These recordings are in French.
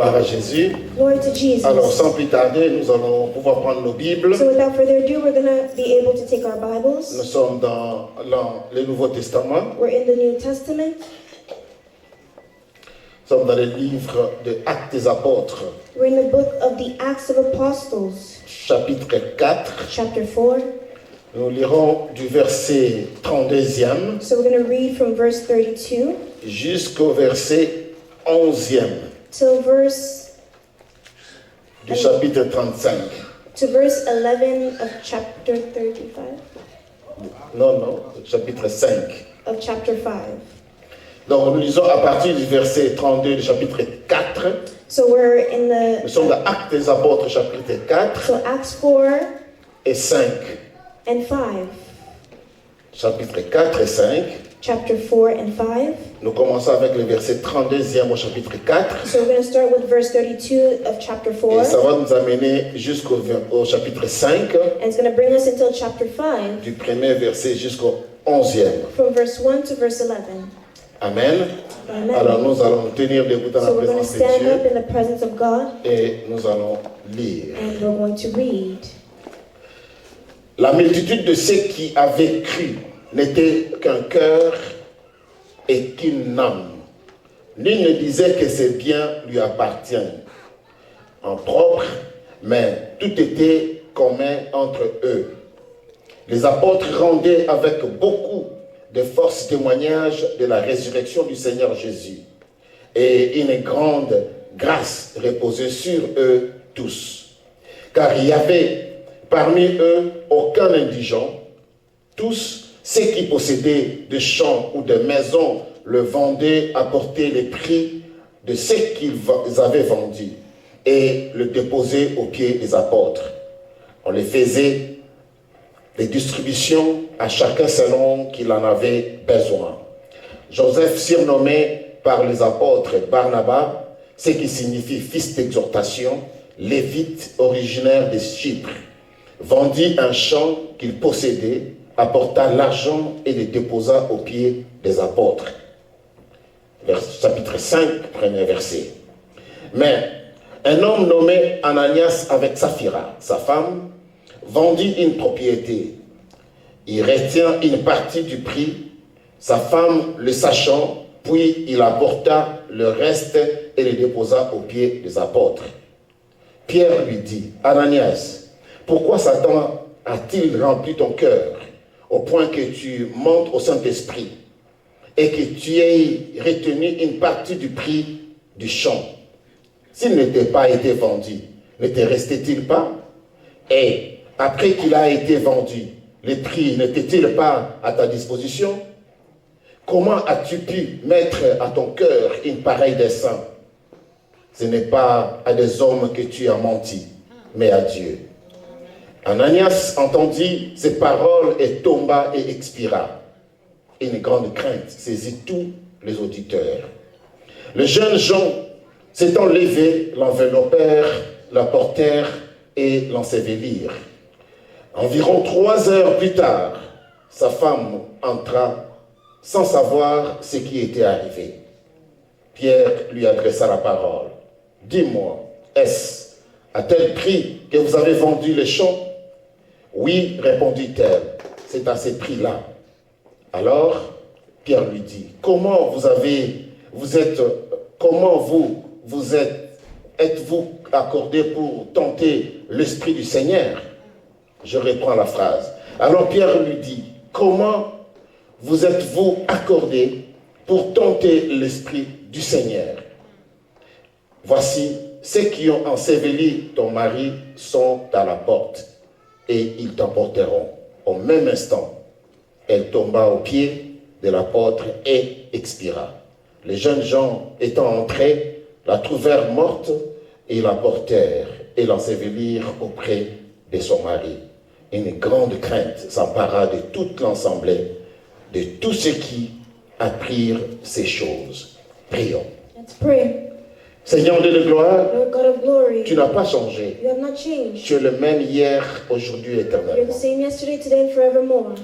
Gloire à Jésus. Glory to Jesus. Alors, sans plus tarder, nous allons pouvoir prendre nos Bibles. So without further ado, we're going to be able to take our Bibles. Nous sommes dans le Nouveau Testament. We're in the New Testament. Nous sommes dans le livre de Actes des Apôtres, We're in the book of the Acts of Apostles, chapitre 4. chapter 4. Nous lirons du verset 32e So we're going to read from verse 32 jusqu'au verset 11e till verse du chapitre 35. to verse 11 of chapter 35 Non, chapitre 5. of chapter 5. Donc, nous lisons à partir du verset 32 du chapitre 4. So we're in Nous sommes dans Actes des Apôtres, chapitre 4 so Acts 4 et 5. and 5. Chapitre 4 et 5. Chapter 4 and 5. Nous commençons avec le verset 32e au chapitre 4. So we're going to start with verse 32 of chapter 4. Et ça va nous amener jusqu'au chapitre 5, And it's going to bring us until chapter 5, du premier verset jusqu'au 11e. from verse 1 to verse 11. Amen. Amen. Alors nous allons nous tenir debout dans la So we're going to présence de stand up Dieu in the presence of God et nous allons lire. and we're going to read. La multitude de ceux qui avaient cru n'était qu'un cœur et qu'une âme. Nul ne disait que ses biens lui appartiennent en propre, mais tout était commun entre eux. Les apôtres rendaient avec beaucoup de force témoignage de la résurrection du Seigneur Jésus. Et une grande grâce reposait sur eux tous. Car il y avait parmi eux aucun indigent. Tous ceux qui possédaient des champs ou des maisons le vendaient, apportaient les prix de ce qu'ils avaient vendu et le déposaient aux pieds des apôtres. On les faisait des distributions à chacun selon qu'il en avait besoin. Joseph, surnommé par les apôtres Barnabas, ce qui signifie fils d'exhortation, lévite originaire de Chypre, vendit un champ qu'il possédait, apporta l'argent et le déposa aux pieds des apôtres. Chapitre 5, premier verset. Mais un homme nommé Ananias avec Saphira, sa femme, vendit une propriété. Il retient une partie du prix, sa femme le sachant, puis il apporta le reste et le déposa aux pieds des apôtres. Pierre lui dit, Ananias, pourquoi Satan a-t-il rempli ton cœur au point que tu montes au Saint-Esprit et que tu aies retenu une partie du prix du champ? S'il n'était pas été vendu, ne te restait-il pas? Et après qu'il a été vendu, les prix n'étaient-ils pas à ta disposition? Comment as-tu pu mettre à ton cœur une pareille dessein? Ce n'est pas à des hommes que tu as menti, mais à Dieu. Ananias entendit ces paroles et tomba et expira. Une grande crainte saisit tous les auditeurs. Les jeunes gens s'étant levés, l'enveloppèrent, l'apportèrent et l'ensevelirent. Environ 3 heures plus tard, sa femme entra sans savoir ce qui était arrivé. Pierre lui adressa la parole. « Dis-moi, est-ce à tel prix que vous avez vendu les champs? » « Oui, répondit-elle, c'est à ce prix-là. » Alors, Pierre lui dit, « Comment êtes-vous accordé pour tenter l'Esprit du Seigneur? » Je reprends la phrase. Alors Pierre lui dit, « Comment vous êtes-vous accordé pour tenter l'Esprit du Seigneur? Voici, ceux qui ont enseveli ton mari sont à la porte, et ils t'emporteront. » Au même instant, elle tomba aux pieds de l'apôtre et expira. Les jeunes gens étant entrés, la trouvèrent morte et la portèrent et l'ensevelirent auprès de son mari. Une grande crainte s'empara de toute l'assemblée, de tous ceux qui apprirent ces choses. Prions. Let's pray. Seigneur Dieu de gloire, Lord God of glory, tu n'as pas changé. you have not changed. Tu es le même hier, aujourd'hui, You're the éternellement. same yesterday, today, and forevermore.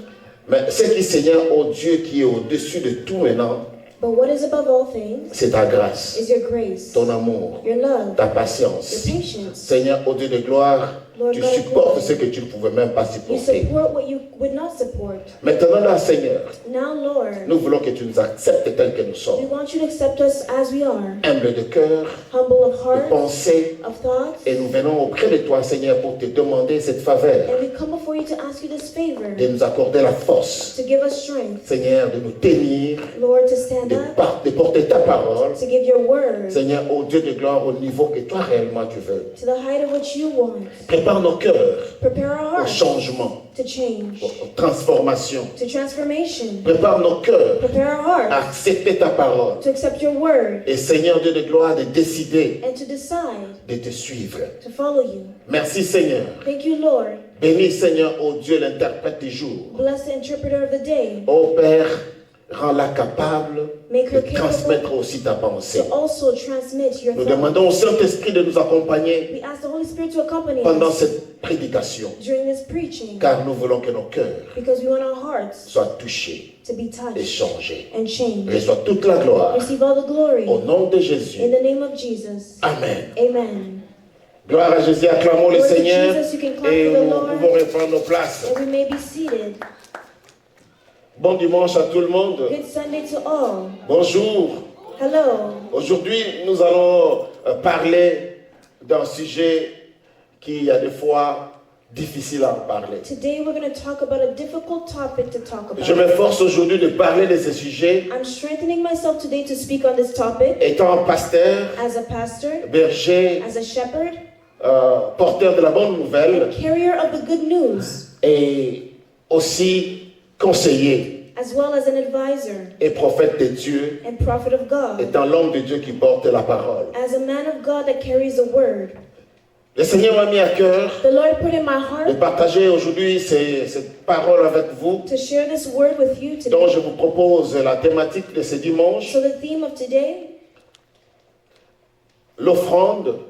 Mais ce qui, Seigneur, oh Dieu, qui est au-dessus de tout maintenant, But what is above all things c'est ta grâce, is your grace, ton amour, your love, ta patience. your patience. Seigneur, au Dieu de gloire, Lord tu God of supportes glory, ce que tu ne pouvais même pas You supporter. support what you would not support. Maintenant là, Seigneur, Now, Lord, nous voulons que tu nous acceptes tels que nous we sommes. want you to accept us as we are, Humbles de cœur, humble of de heart, pensée, of thoughts, et nous venons auprès de toi, Seigneur, pour te demander cette faveur, and we come before you to ask you this favor, de nous accorder la force, to give us strength, Seigneur, de nous tenir, Lord, to stand up, de porter ta parole, to give your word Seigneur, au Dieu de gloire, au niveau que toi réellement tu veux. to the height of which you want. Prépare nos cœurs Prepare our au hearts changement, to change, aux transformations. to transformation. Prépare nos cœurs Prepare our à hearts accepter ta parole. to accept your word Et Seigneur Dieu de gloire, de décider and to decide de te suivre. to follow you. Merci Seigneur. Thank you, Lord. Bénis Seigneur, ô Dieu, l'interprète du jour. Bless the interpreter of the day. Ô Père, rends-la capable Make her de capable transmettre aussi ta pensée. to also transmit your Nous thoughts. demandons au Saint-Esprit de nous accompagner We ask the Holy Spirit to accompany pendant us cette prédication, during this preaching car nous voulons que nos cœurs because we want our hearts soient touchés to be et touched changés. and changed. Reçois toute la gloire Receive all the glory au nom de Jésus. in the name of Jesus. Amen. Amen. Gloire à Jésus, acclamons le Glory to Seigneur Jesus, you can clap et for the nous Lord. pouvons reprendre nos places. And we may be seated. Bon dimanche à tout le monde. Good Sunday to all. Bonjour. Hello. Aujourd'hui, nous allons parler d'un sujet qui a des fois difficile à en parler. Today we're going to talk about a difficult topic to talk Je about. m'efforce aujourd'hui de parler de ce sujet I'm strengthening myself today to speak on this topic étant pasteur, as a pastor, berger, as a shepherd, porteur de la bonne nouvelle and carrier of the good news, et aussi conseiller as well as an advisor et prophète de Dieu, and prophet of God, étant l'homme de Dieu qui porte la parole. as a man of God that carries the word. Le Seigneur m'a mis à cœur The Lord put in my de heart partager aujourd'hui cette parole avec vous, to share this word with you dont today. je vous propose la thématique de ce dimanche, So the theme of today, l'offrande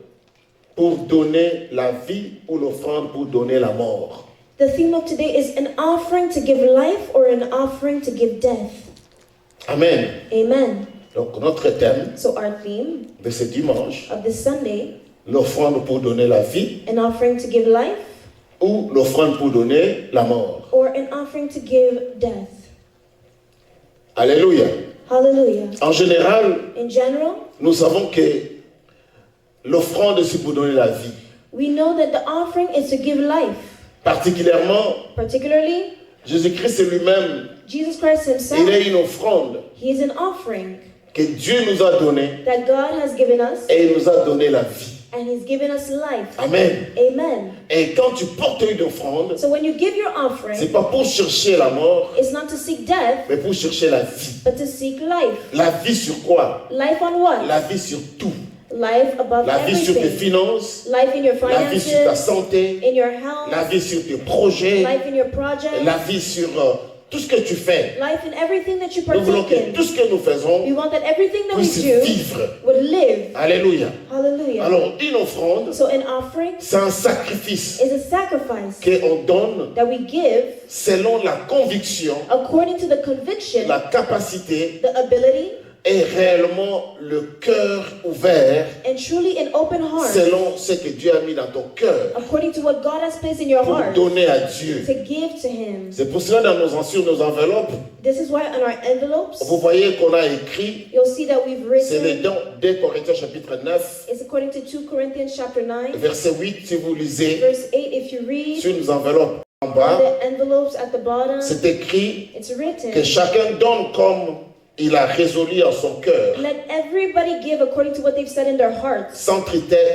pour donner la vie ou l'offrande pour donner la mort. the theme of today is an offering to give life or an offering to give death. Amen. Amen. Donc notre thème So our theme de ce dimanche, of this Sunday, l'offrande pour donner la vie an offering to give life ou l'offrande pour donner la mort. or an offering to give death. Alléluia. Hallelujah. En général, In general, nous savons que l'offrande c'est pour donner la vie. we know that the offering is to give life. Particulièrement, Particularly, Jésus-Christ lui-même, Jesus Christ il himself, est une offrande he is an offering que Dieu nous a donnée that God has given us, et il nous a donné la vie. and he's given us life. Amen. Amen. Et quand tu portes une offrande, So when you give your c'est offering, pas pour chercher la mort, it's not to seek death, mais pour chercher la vie. but to seek life. La vie sur quoi? Life on what? La vie sur tout. Life above La vie sur tes everything. finances, Life in your la vie sur ta finances, santé, in your health, la vie sur tes projets, life in your project, la vie sur tout ce que tu fais. life in everything that you Nous voulons partake que tout in. ce que nous faisons We want that everything that we puisse do vivre. would live. Alléluia. Hallelujah. Alors, une offrande, So an offering c'est un sacrifice is a sacrifice qu'on donne that we give selon la conviction, according to the conviction, la capacité the ability, et réellement le cœur ouvert and truly an open heart, selon ce que Dieu a mis dans ton cœur according to what God has placed in your pour heart, donner à Dieu. to give to Him. C'est pour cela sur nos enveloppes, This is why on our envelopes, vous voyez qu'on a écrit, you'll see that we've c'est les written, dons 2 Corinthiens chapitre 9, it's according to 2 Corinthians chapter 9, verset 8, si vous lisez verse 8. If you read sur nos enveloppes en on bas, the envelopes at the bottom, c'est écrit it's que written, chacun donne comme il a résolu en son cœur, let everybody give according to what they've said in their hearts, sans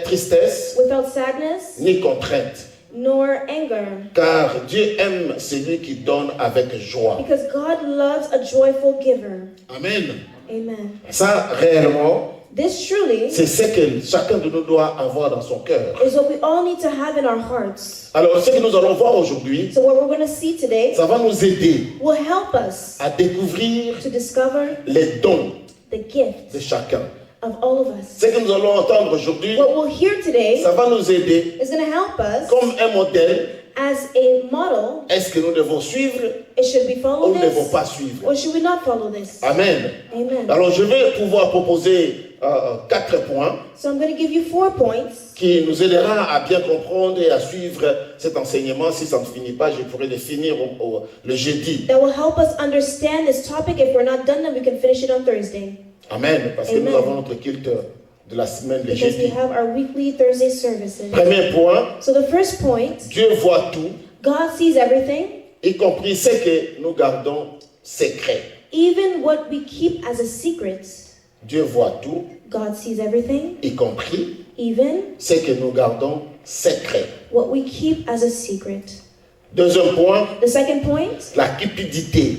tristesse without sadness ni contrainte. nor anger. Car Dieu aime celui qui donne avec joie. Because God loves a joyful giver. Amen. Amen. Ça, réellement, This truly c'est ce que chacun de nous doit avoir dans son cœur. is what we all need to have in our hearts. Alors, ce que nous allons voir aujourd'hui, So what we're going to see today ça va nous aider will help us à découvrir to discover les dons the gift de chacun. of all of us. Ce que nous allons entendre aujourd'hui, What we'll hear today ça va nous aider is going to help us comme un modèle as a model, est-ce que nous devons suivre should we ou follow nous ne devons this pas suivre? or should we not follow this? Amen. Amen. Alors je vais pouvoir proposer 4 points So I'm going to give you 4 points qui nous aidera à bien comprendre et à suivre cet enseignement. Si ça ne finit pas, je pourrai le finir le jeudi. that will help us understand this topic. If we're not done, then we can finish it on Thursday. Amen. Parce que Amen. nous avons notre culte de la semaine, le Because we jeudi. have our weekly Thursday services. Premier point, So the first point, Dieu voit tout, God sees everything, y compris ce que nous gardons secret. even what we keep as a secret. Dieu voit tout, God sees everything, y compris even ce que nous gardons secret. what we keep as a secret. Deuxième point, The second point la cupidité.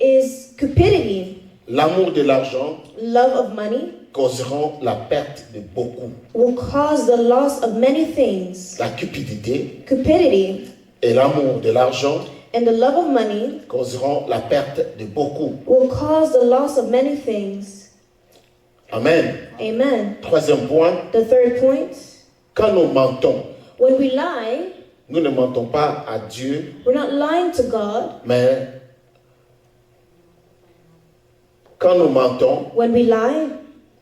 is cupidity. L'amour de l'argent Love of money causeront la perte de beaucoup. will cause the loss of many things. La cupidité Cupidity et l'amour de l'argent and the love of money causeront la perte de beaucoup. will cause the loss of many things. Amen. Amen. Troisième point, The third point, quand nous mentons, when we lie, nous ne mentons pas à Dieu, we're not lying to God. mais quand nous mentons, When we lie,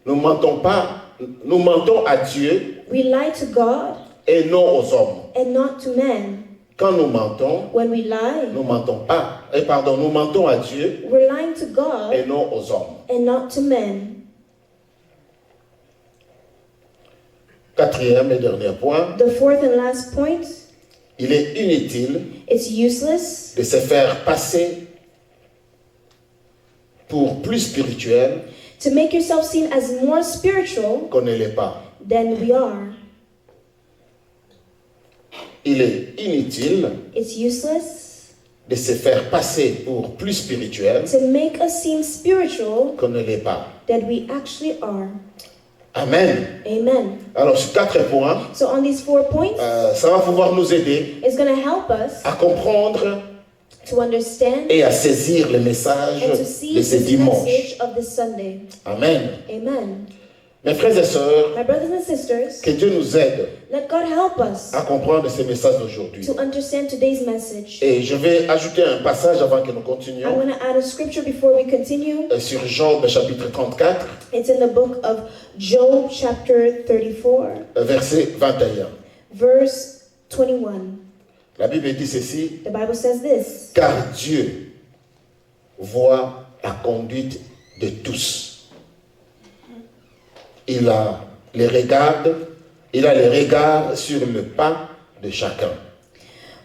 nous mentons pas, nous mentons à Dieu we lie to God et non aux hommes. and not to men. Quand nous mentons, When we lie, nous mentons pas, nous mentons à Dieu we're lying to God et non aux hommes. and not to men. Quatrième et dernier point, The fourth and last point, il est inutile it's useless de se faire passer pour plus spirituel to make yourself seem as more spiritual qu'on ne l'est pas. than we are. Il est inutile It's useless de se faire passer pour plus spirituel to make us seem spiritual qu'on ne l'est pas. than we actually are. Amen. Amen. Alors, sur 4 points, So on these 4 points, ça va pouvoir nous aider it's going to help us à comprendre to understand et à saisir le message and to de see ce this dimanche. message of this Sunday. Amen. Amen. Mes frères et sœurs, My brothers and sisters, que Dieu nous aide let God help us à comprendre ce message d'aujourd'hui. to understand today's message. Et je vais ajouter un passage avant que nous I'm continuions going to add a scripture before we continue. sur Job chapitre 34, It's in the book of Job, chapter 34, verset 21. verse 21. La Bible dit ceci, The Bible says this: car Dieu voit la conduite de tous. Il a les regards sur le pas de chacun.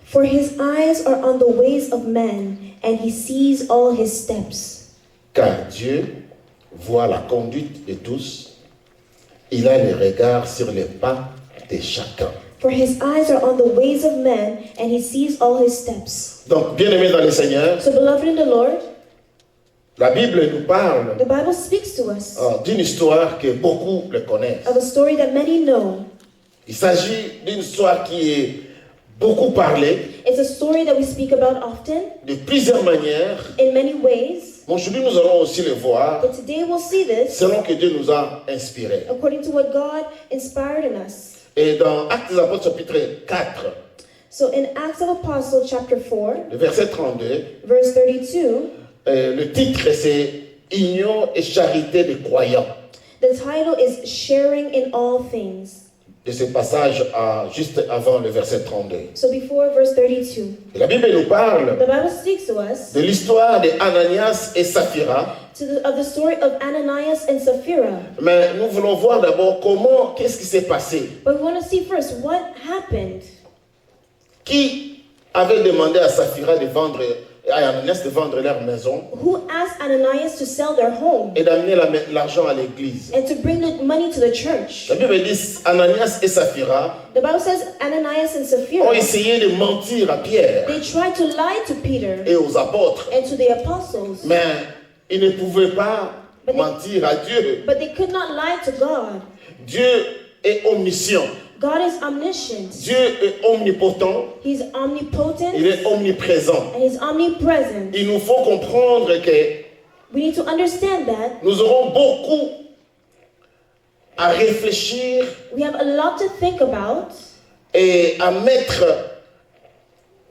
For his eyes are on the ways of men, and he sees all his steps. Car Dieu voit la conduite de tous. Il a les regards sur les pas de chacun. For his eyes are on the ways of men, and he sees all his steps. Donc, bien-aimés dans le Seigneur, So, beloved in the Lord, la Bible nous parle the Bible speaks to us d'une histoire que beaucoup le connaissent. of a story that many know. Il s'agit d'une histoire qui est beaucoup parlée It's a story that we speak about often, de plusieurs manières. in many ways. Aujourd'hui, nous allons aussi le voir But today we'll see this selon que Dieu nous a inspirés. according to what God inspired in us. Et dans Actes des Apôtres chapitre 4, So in Acts of Apostles chapter 4, le verset 32, verse 32, le titre c'est Union et charité des croyants. the title is Sharing in All Things. De ce passage juste avant le verset 32. So before verse 32, Et la Bible nous parle the Bible speaks to us de l'histoire de Ananias et Saphira. of the story of Ananias and Sapphira. Mais nous voulons voir d'abord qu'est-ce qui s'est passé. But we want to see first what happened. Qui avait demandé à Saphira à Ananias de vendre leur maison Who asked Ananias to sell their home et d'amener l'argent à l'église. and to bring the money to the church? La Bible dit Ananias et Saphira The Bible says Ananias and ont Sapphira, essayé de mentir à Pierre they tried to lie to Peter et aux apôtres, and to the apostles, mais ils ne pouvaient pas But they- mentir à Dieu. but they could not lie to God. Dieu est omniscient. God is omniscient. Dieu est omnipotent. He's omnipotent Il est omniprésent. and he's omnipresent. Il nous faut comprendre que We need to understand that nous aurons beaucoup à réfléchir we have a lot to think about et à mettre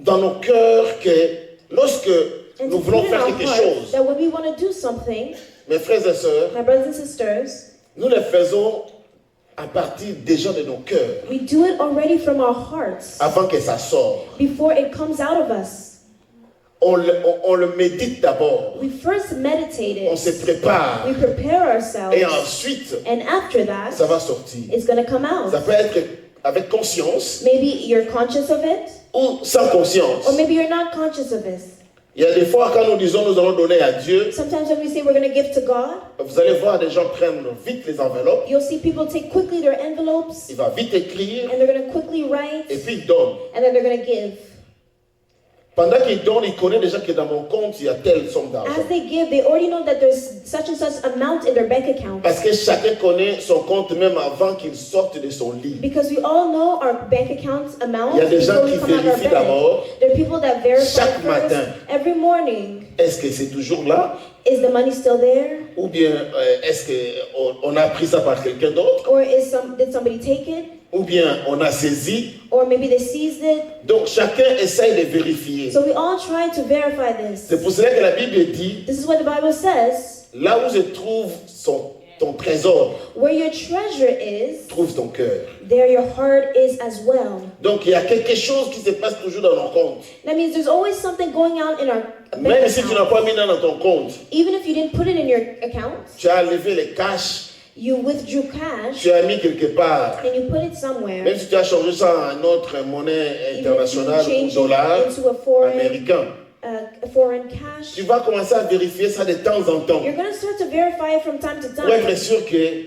dans nos cœurs que lorsque And nous to voulons put in faire our quelque hearts chose, that when we want to do something, mes frères et sœurs, my brothers and sisters, nous le faisons à partir déjà de nos cœurs, we do it already from our hearts avant que ça sorte. before it comes out of us. On le médite d'abord, We first meditate on it, se prépare, we prepare ourselves, et ensuite, and after that, ça va sortir. it's going to come out. Ça peut être avec conscience Maybe you're conscious of it, ou sans conscience. or maybe you're not conscious of it. Il y a des fois quand nous disons nous allons donner à Dieu, Sometimes when we say we're going to give to God, vous allez voir des gens prennent vite les enveloppes, you'll see people take quickly their envelopes, il va vite écrire and they're going to quickly write, et puis il donne. and then they're going to give. Pendant qu'il donne, il connaît déjà que dans mon compte, il y a telle somme d'argent. As they give, they already know that there's such and such amount in their bank account. Parce que chacun connaît son compte même avant qu'il sorte de son lit. Because we all know our bank account amount Il y a des gens before we qui come out of our vérifient bed. d'abord. There are people that verify Chaque first. matin. Every morning. Est-ce que c'est toujours là? Is the money still there? Ou bien est-ce qu'on a pris ça par quelqu'un d'autre? Or did somebody take it? Ou bien on a saisi? Or maybe they seized it? Donc chacun essaye de vérifier. So we all try to verify this. C'est pour cela que la Bible dit, This is what the Bible says. là où se trouve ton trésor, Where your treasure is, trouve ton cœur. there your heart is as well. Donc il y a quelque chose qui se passe toujours dans nos comptes. That means there's always something going on in our bank Même si tu n'as account. pas mis dans ton compte, Even if you didn't put it in your account, tu as levé les cash, you withdrew cash tu as mis quelque part. and you put it somewhere. Même si tu as changé ça en autre monnaie Even if internationale you ou change dollar it into a américain, foreign cash, tu vas commencer à vérifier ça de temps en temps you're going to start to verify it from time to pour être time sûr qu'il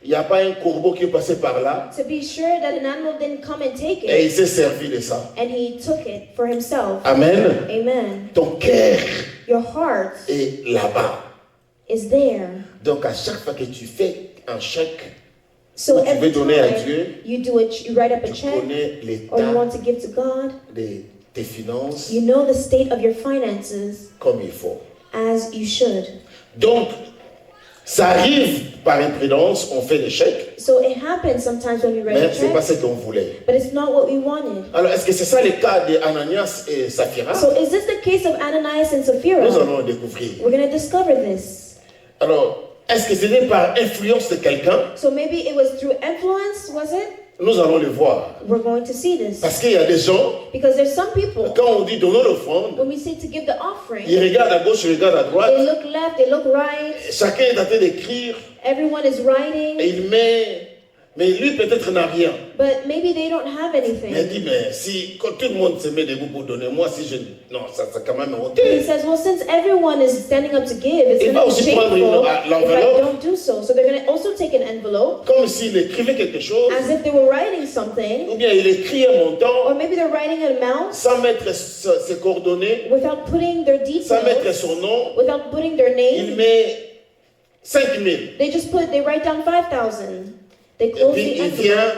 n'y a pas un corbeau qui est passé par là to be sure that an animal didn't come and take et il it s'est servi de ça. and he took it for himself. Amen. Amen. Ton cœur Your heart est là-bas. is there. Donc à chaque fois que tu fais un chèque, So Ou tu veux every donner à time Dieu, you do it, you write up a tu check connais or you l'état want to give to God, de tes finances you know the state of your finances comme il faut. as you should. Donc, ça arrive par imprudence, on fait des chèques, So it happens sometimes when we write mais a ce n'est pas check, ce qu'on voulait. but it's not what we wanted. Alors, est-ce que c'est ça le cas d'Ananias et Saphira? So is this the case of Ananias and Nous Sapphira? allons le découvrir. We're going to discover this. Alors, est-ce que c'était par influence de quelqu'un? So maybe it was through influence, was it? Nous allons le voir. We're going to see this. Parce qu'il y a des gens, Because there's some people, quand on dit donnons l'offrande, when we say to give the ils offering, regardent à gauche, ils regardent à they droite. look left, they look right, Chacun est en train d'écrire everyone is et writing, il met. Mais lui, peut-être, n'a rien. but maybe they don't have Mais il anything. dit, mais si quand tout le monde se met debout pour donner, moi, si je. Non, ça quand même He honte. says, well, since everyone is standing up to give, it's Il going va to be aussi prendre shameful if I l'enveloppe. don't do so. So they're going to also take an envelope Comme s'il écrivait quelque chose, as if they were writing something, ou bien il écrit un montant or maybe they're writing an amount sans mettre ses coordonnées, without putting their sans mettre details, son nom. without putting their Il name. met 5 000. They write down 5,000. They Et close puis the il envelope vient.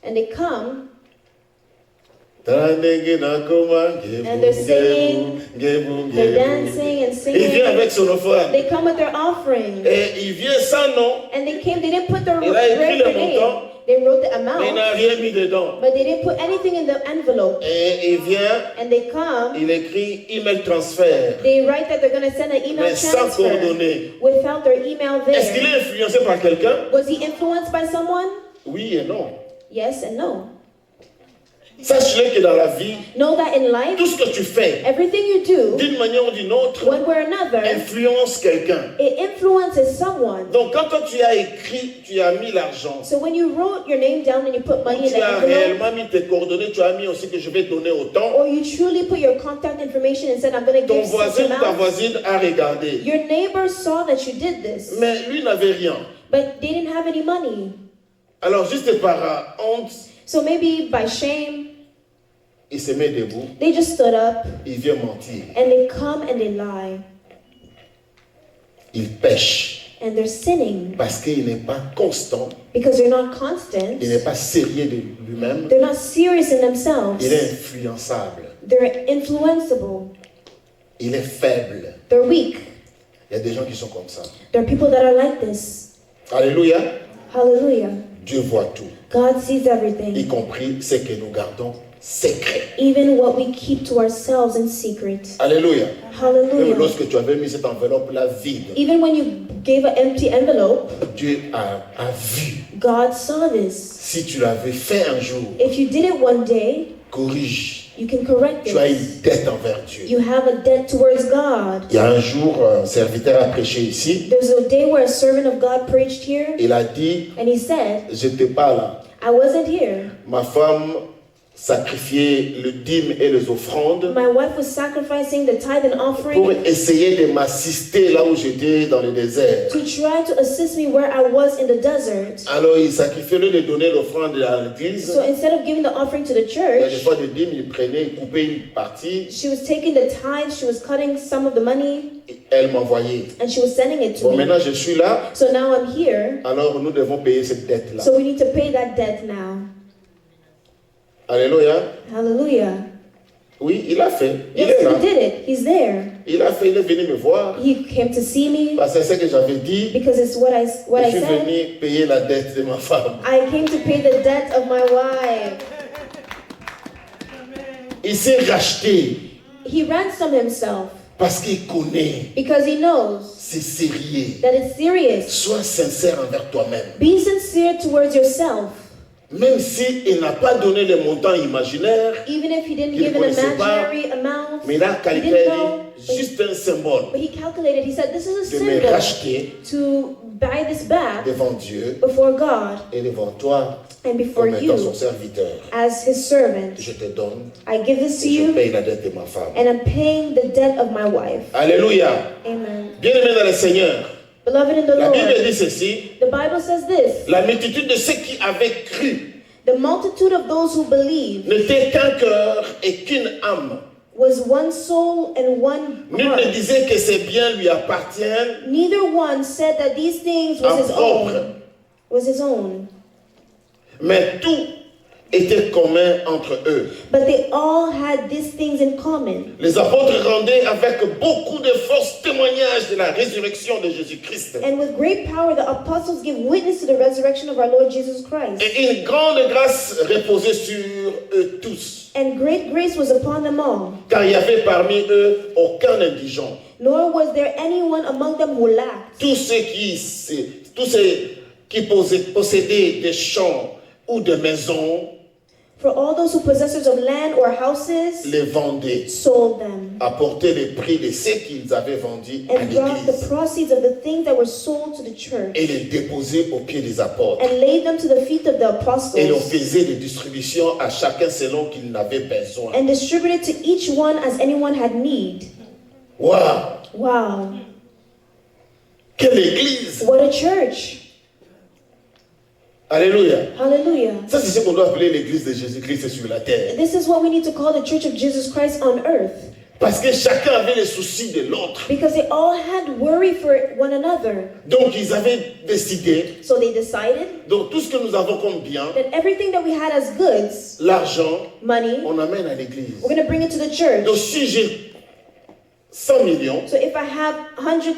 and they come And they're singing, they're dancing and Il vient singing. avec son offrande. They come with their offering. Et il vient sans nom, And they didn't put their, Il a écrit le their name. montant. They wrote the mais il amount, n'a rien mis dedans. but they didn't put anything in the envelope. Et il vient, And they come, il écrit email transfert. they write that they're going to send an email Mais sans transfer coordonnées. without their email Est-ce qu'il there. est influencé par quelqu'un? Was he influenced by someone? Oui et non. Yes and no. Sache-le que dans la vie, Know that in life, tout ce que tu fais, everything you do, d'une manière ou d'une autre, one way or another, influence quelqu'un. it influences someone. Donc quand toi tu as écrit, tu as mis l'argent, So when you wrote your name down and you put money in tu the as envelope, réellement mis tes coordonnées, tu as mis aussi que je vais donner autant, or you truly put your contact information and said, I'm going to ton give such voisin ou ta amount, voisine a regardé. your neighbor saw that you did this, Mais lui n'avait rien. but they didn't have any money. Alors juste par honte, So maybe by shame, il se met debout, they just stood up il vient mentir, and they come and they lie. il pêche And they're sinning parce qu'il n'est pas constant, because they're not constant. il n'est pas sérieux de lui-même, They're not serious in themselves. il est influençable, They're influenceable. il est faible. They're weak. Il y a des gens qui sont comme ça. There are people that are like this. Alléluia. Hallelujah. Dieu voit tout, God sees y everything, compris ce que nous gardons secret. Even what we keep to ourselves in secret. Alléluia. Même Hallelujah. lorsque tu avais mis cette enveloppe-là vide, Even when you gave an empty envelope, Dieu a vu. God saw this. Si tu l'avais fait un jour, If you did it one day, corrige. you can correct Tu as it. une dette envers Dieu. You have a debt towards God. Il y a un jour, un serviteur a prêché ici. There's a day where a servant of God preached here, Il a dit, and he said, j'étais pas là. I wasn't here. Ma femme sacrifiait le dîme et les offrandes My wife was sacrificing the tithe and pour offering essayer de m'assister là où j'étais dans le désert. to try to assist me where I was in the desert. Alors il sacrifiait, au lieu de donner l'offrande à l'église, So instead of giving the offering to the il y a des church, fois de dîme, il prenait, il coupait une partie, she was taking the tithe, she was cutting some of the money, et elle m'envoyait. and she was sending it to Bon, me. maintenant je suis là, So now I'm here, alors nous devons payer cette dette-là. so we need to pay that debt now. Alléluia. Hallelujah. Oui, il a fait. Il Yes, est là. he did it. He's there. Il a fait, il est venu me voir. He came to see me Parce que c'est ce que j'avais dit. because it's what I Je suis said. venu payer la dette de ma femme. I came to pay the debt of my wife. Il s'est racheté He ransomed himself parce qu'il connaît. because he knows C'est sérieux. that it's serious. Sois sincère envers toi-même. Be sincere towards yourself. Même s'il n'a pas donné le montant imaginaire, Even if he didn't Il give an connaissait pas, imaginary amount, mais il a he calculé didn't know, juste un symbole but he calculated, he said, this is a de me symbol racheter to buy this back devant Dieu before God et devant toi and before comme étant son you serviteur. as his servant. Je te donne I give this to et je you, paye la dette de ma femme. and I'm paying the debt of my wife. Alléluia. Amen. Bien-aimé dans le Seigneur, Beloved in the la Bible Lord, dit ceci, the Bible says this, la multitude de ceux qui avaient cru the multitude of those who believe n'était qu'un cœur et qu'une âme. was one soul and one Nul ne heart. disait que ces biens lui appartiennent Neither one said that these things en was his propre, own. Was his own. mais tout était commun entre eux. But they all had these things in common. Les apôtres rendaient avec beaucoup de force témoignage de la résurrection de Jésus-Christ. And with great power, the apostles give witness to the resurrection of our Lord Jesus Christ. Et une grande grâce reposait sur eux tous. And great grace was upon them all. Car il y avait parmi eux aucun indigent. Nor was there anyone among them who lacked. Tous ceux qui possédaient des champs ou des maisons For all those who possessors of land or houses les vendaient, sold them apportaient le prix de ce qu'ils avaient vendu à and brought the l'église proceeds of the things that were sold to the church et les déposaient aux pieds des apôtres. and laid them to the feet of the Et l'on apostles faisait des distributions à chacun selon qu'il en avait besoin. and distributed to each one as anyone had need. Waouh! Wow. Quelle église! What a church. Alléluia! Hallelujah. Ça, c'est ce qu'on doit appeler l'église de Jésus-Christ sur la terre. This is what we need to call the church of Jesus Christ on earth. Parce que chacun avait les soucis de l'autre. Because they all had worry for one another. Donc, ils avaient décidé, So they decided donc tout ce que nous avons comme bien, that everything that we had as goods, l'argent, money, on amène à l'église. we're going to bring it to the church. Donc, si j'ai 100 millions, So if I have 100,000,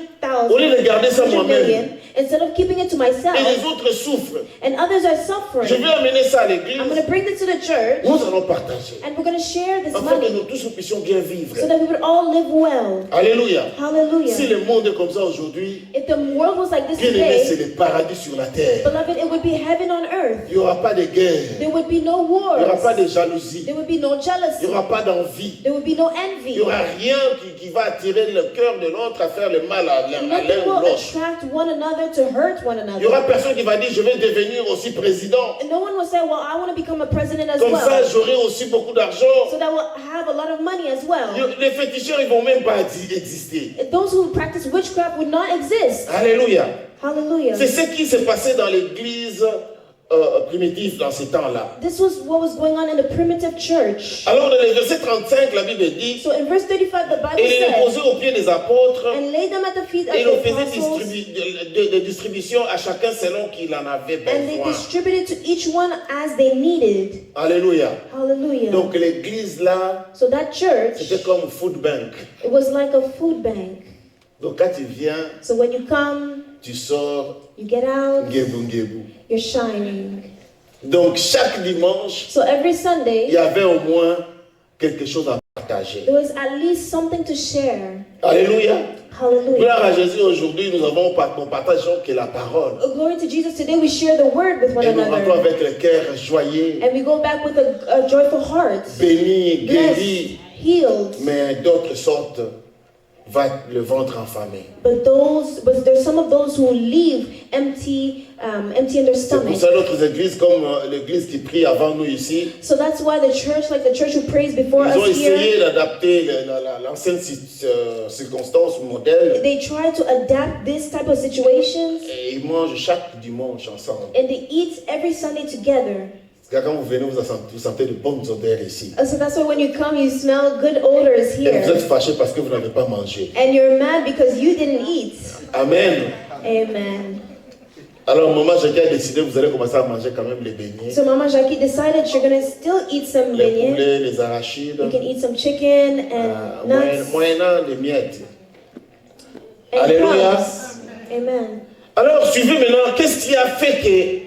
au lieu de garder ça 100 moi-même, million, instead of keeping it to et les myself, autres souffrent, and others are je suffering, vais amener ça à I'm l'église, going to bring this to the church, nous allons partager. and we're going to share this Afin que money nous tous nous puissions bien vivre. so that we would all live well. Alléluia. Si Hallelujah. le monde est comme ça aujourd'hui, If the world was like this bien aimé, c'est today, le paradis sur la terre. beloved, it would be heaven on earth. Il n'y aura pas de guerre, There would be no il n'y aura pas wars. de jalousie, There would be no il n'y jealousy. aura pas d'envie, There would be no il envy. n'y aura rien qui va attirer le cœur de l'autre à faire le mal à l'un Nothing ou will l'autre. attract one another to hurt one Il n'y aura another. personne qui va dire je vais devenir aussi président. And no one will say, well, I want to become a president as Comme ça, well. j'aurai aussi beaucoup d'argent. So that will have a lot of money as well. Les féticheurs, ils ne vont même pas exister. Those who practice witchcraft would not exist. Alléluia. Hallelujah. C'est ce qui s'est passé dans l'église primitive dans ces temps-là. This was what was going on in the primitive church. Alors, dans le verset 35, la Bible dit, So in verse 35, the Bible et il les says, posait aux pieds des apôtres, and laid them at the feet of et il the en faisait apostles, des distributions à chacun selon qu'il en avait and they besoin. distributed to each one as they needed. Alléluia. Hallelujah. Donc, l'église là, So that church, c'était comme food bank. it was like a food bank. Donc, quand tu viens, So when you come, tu sors, you get out, ngebu ngebu. you're shining. Donc chaque dimanche, So every il Sunday, y avait au moins quelque chose à partager. there was at least something to share. Alléluia. Hallelujah. Gloire à Jésus, aujourd'hui nous partageons que la parole. Glory to Jesus. Today we share the word with one Et nous rentrons another. avec le cœur joyeux, And we go back with a joyful heart. béni, Blessed, guéri, healed. mais d'autres sortes va le ventre enflammé. But there's some of those who leave empty in their C'est pour stomach. ça d'autres églises comme l'église qui prie avant nous ici, So that's why the church, like the church who prays before ils ont us here, essayé d'adapter l'ancienne circonstance modèle they try to adapt this type of situations et ils mangent chaque dimanche ensemble. and they eat every Sunday together. Parce que quand vous venez, vous sentez de bonnes odeurs ici. So that's why when you come, you smell good odors Et vous êtes here. fâchés parce que vous n'avez pas mangé. And you're mad because you didn't eat. Amen. Amen. Alors, maman Jackie a décidé, vous allez commencer à manger quand même les beignets, So Mama Jackie decided you're gonna still eat some les beignets. poulets, les arachides, You can eat some chicken and nuts moyennant les miettes. and Alléluia. crumbs. Amen. Alors, suivez maintenant, qu'est-ce qui a fait que